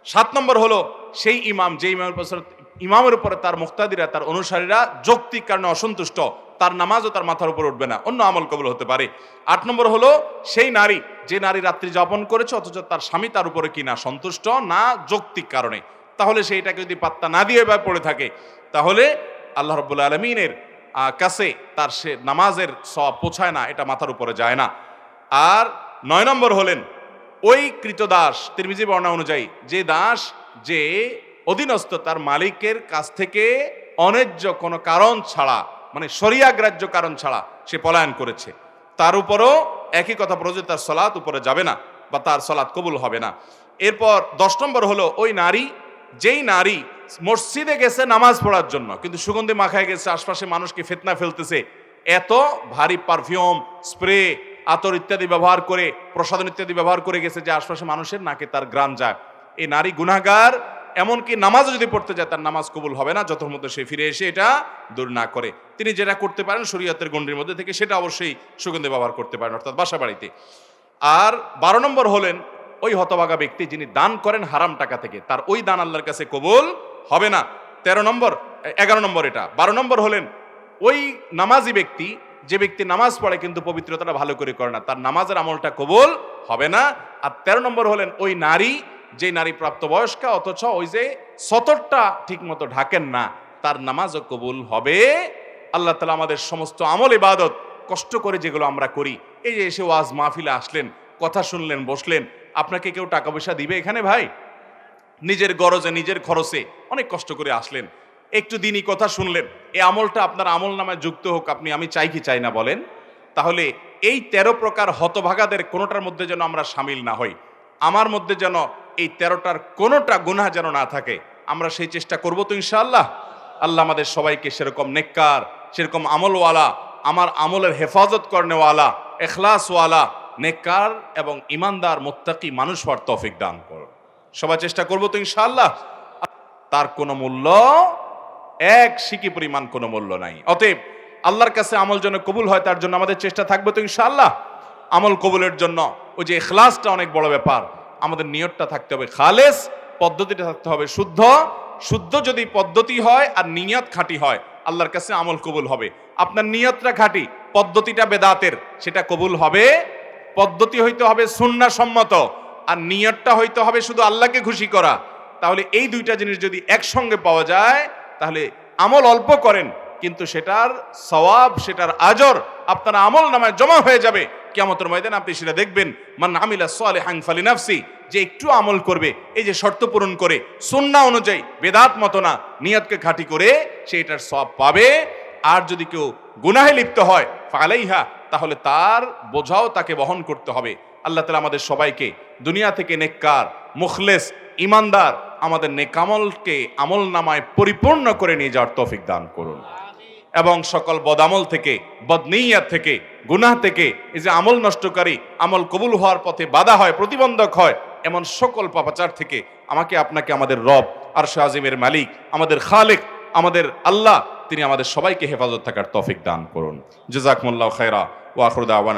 7 নম্বর হলো সেই ইমাম যে ইমামের উপরে তার মুক্তাদিরা তার অনুসারীরা যৌক্তিক কারণে অসন্তুষ্ট, তার নামাজও তার মাথার উপর উঠবে না, অন্য আমল কবুল হতে পারে। 8 নম্বর হলো সেই নারী যে নারী রাত্রি যাপন করেছে অথচ তার স্বামী তার উপরে কিনা সন্তুষ্ট না যৌক্তিক কারণে, তাহলে সেইটাকে যদি পাত্তা না দিয়ে এবার পড়ে থাকে তাহলে আল্লাহ রাব্বুল আলামিনের কাছে তার সে নামাজের সওয়াব পৌঁছায় না, এটা মাথার উপরে যায় না। আর 9 নম্বর হলেন ওই কৃতদাস, তিরমিজি বর্ণনা অনুযায়ী যে দাস যে অধীনস্থ তার মালিকের কাছ থেকে অন্যায্য কোনো কারণ ছাড়া, মানে শরিয়াগ্রাহ্য কারণ ছাড়া সে পলায়ন করেছে, তার উপরও একই কথা প্রযোজ্য, তার সালাত উপরে যাবে না বা তার সালাত কবুল হবে না। এরপর 10 নম্বর হলো ওই নারী যেই নারী মসজিদে গেছে নামাজ পড়ার জন্য কিন্তু সুগন্ধি মাখায় গেছে, আশপাশে মানুষকে ফিতনা ফেলতেছে, এত ভারী পারফিউম, স্প্রে, আতর ইত্যাদি ব্যবহার করে, প্রসাধন ইত্যাদি ব্যবহার করে গেছে যে আশপাশে মানুষের নাকে তার ঘ্রাণ যায়, এই নারী গুনাহগার। এমনকি নামাজ যদি পড়তে যায় তার নামাজ কবুল হবে না যতক্ষণ মধ্যে সে ফিরে এসে এটা দূর না করে। তিনি যেটা করতে পারেন শরীয়তের গণ্ডির মধ্যে থেকে সেটা অবশ্যই সুগন্ধি ব্যবহার করতে পারেন, অর্থাৎ বাসা বাড়িতে। আর 12 নম্বর হলেন ওই হতভাগা ব্যক্তি যিনি দান করেন হারাম টাকা থেকে, তার ওই দান আল্লাহর কাছে কবুল হবে না। 11 নম্বর এটা। 12 নম্বর হলেন ওই নামাজি ব্যক্তি যে ব্যক্তি নামাজ পড়ে কিন্তু পবিত্রতাটা ভালো করে করে না, তার নামাজের আমলটা কবুল হবে না। আর 13 নম্বর হলেন ওই নারী যে নারী প্রাপ্তবয়স্কা অথচ ওই যে সতরটা ঠিক মতো ঢাকেন না, তার নামাজও কবুল হবে। আল্লাহ তাআলা আমাদের সমস্ত আমল ইবাদত কষ্ট করে যেগুলো আমরা করি, এই যে এসে ওয়াজ মাহফিলে আসলেন, কথা শুনলেন, বসলেন, আপনাকে কেউ টাকা পয়সা দিবে এখানে ভাই? নিজের গরজে নিজের খরচে অনেক কষ্ট করে আসলেন, একটু দিনই কথা শুনলেন, এই আমলটা আপনার আমল নামায় যুক্ত হোক, আমি চাই কি চাই না বলেন? তাহলে এই 13 প্রকার হতভাগাদের কোনোটার মধ্যে যেন আমরা সামিল না হই, আমার মধ্যে যেন এই 13টার কোনোটা গুনাহ যেন না থাকে, আমরা সেই চেষ্টা করব তো ইনশাআল্লাহ। আল্লাহ আমাদের সবাইকে সেরকম নেককার, সেরকম আমলওয়ালা, আমার আমলের হেফাজত করনেওয়ালা, এখলাসওয়ালা, নেককার এবং ইমানদার মুত্তাকি মানুষ হওয়ার তৌফিক দান করুন। সবাই চেষ্টা করব তো ইনশাআল্লাহ। তার কোনো মূল্য এক সিকি পরিমাণ কোনো মূল্য নাই। অতএব আল্লাহর কাছে আমল যেন কবুল হয় তার জন্য আমাদের চেষ্টা থাকবে তো ইনশাআল্লাহ। আমল কবুলের জন্য ওই যে ইখলাসটা অনেক বড় ব্যাপার, আমাদের নিয়তটা থাকতে হবে খালেস, পদ্ধতিটা থাকতে হবে শুদ্ধ। শুদ্ধ যদি পদ্ধতি হয় আর নিয়ত খাঁটি হয় আল্লাহর কাছে আমল কবুল হবে। আপনার নিয়তটা খাঁটি, পদ্ধতিটা বেদাতের, সেটা কবুল হবে। পদ্ধতি হইতে হবে সুন্নাহ সম্মত আর নিয়তটা হইতে হবে শুধু আল্লাহকে খুশি করা। তাহলে এই দুইটা জিনিস যদি একসঙ্গে পাওয়া যায় তাহলে আমল অল্প করেন কিন্তু সেটার সওয়াব, সেটার আজর আপনার আমল নামায় জমা হয়ে যাবে। কিয়ামতের ময়দানে আপনি সেটা দেখবেন, মান আমিলা সালিহান ফালিনাফসি, যে একটু আমল করবে এই যে শর্ত পূরণ করে সুন্নাহ অনুযায়ী, বেদাত মতো না, নিয়তকে খাঁটি করে সে এটার সওয়াব পাবে। আর যদি কেউ গুনাহে লিপ্ত হয় ফালাইহা, তাহলে তার বোঝাও তাকে বহন করতে হবে। আল্লাহ তাআলা আমাদের সবাইকে দুনিয়া থেকে নেককার, মুখলেস, ইমানদার, আমাদের নেকামলকে আমল নামায় পরিপূর্ণ করে নিয়ে যাওয়ার তৌফিক দান করুন এবং সকল বদামল থেকে, বদনিয়াত থেকে, গুনাহ থেকে, এই যে আমল নষ্টকারী, আমল কবুল হওয়ার পথে বাধা হয়, প্রতিবন্ধক হয়, এমন সকল পাপাচার থেকে আমাকে আপনাকে আমাদের রব আরশ আজিমের মালিক, আমাদের খালেক, আমাদের আল্লাহ, তিনি আমাদের সবাইকে হেফাজত থাকার তৌফিক দান করুন। জাযাকুমুল্লাহু খায়রা ওয়া আখিরু দাওয়ানা।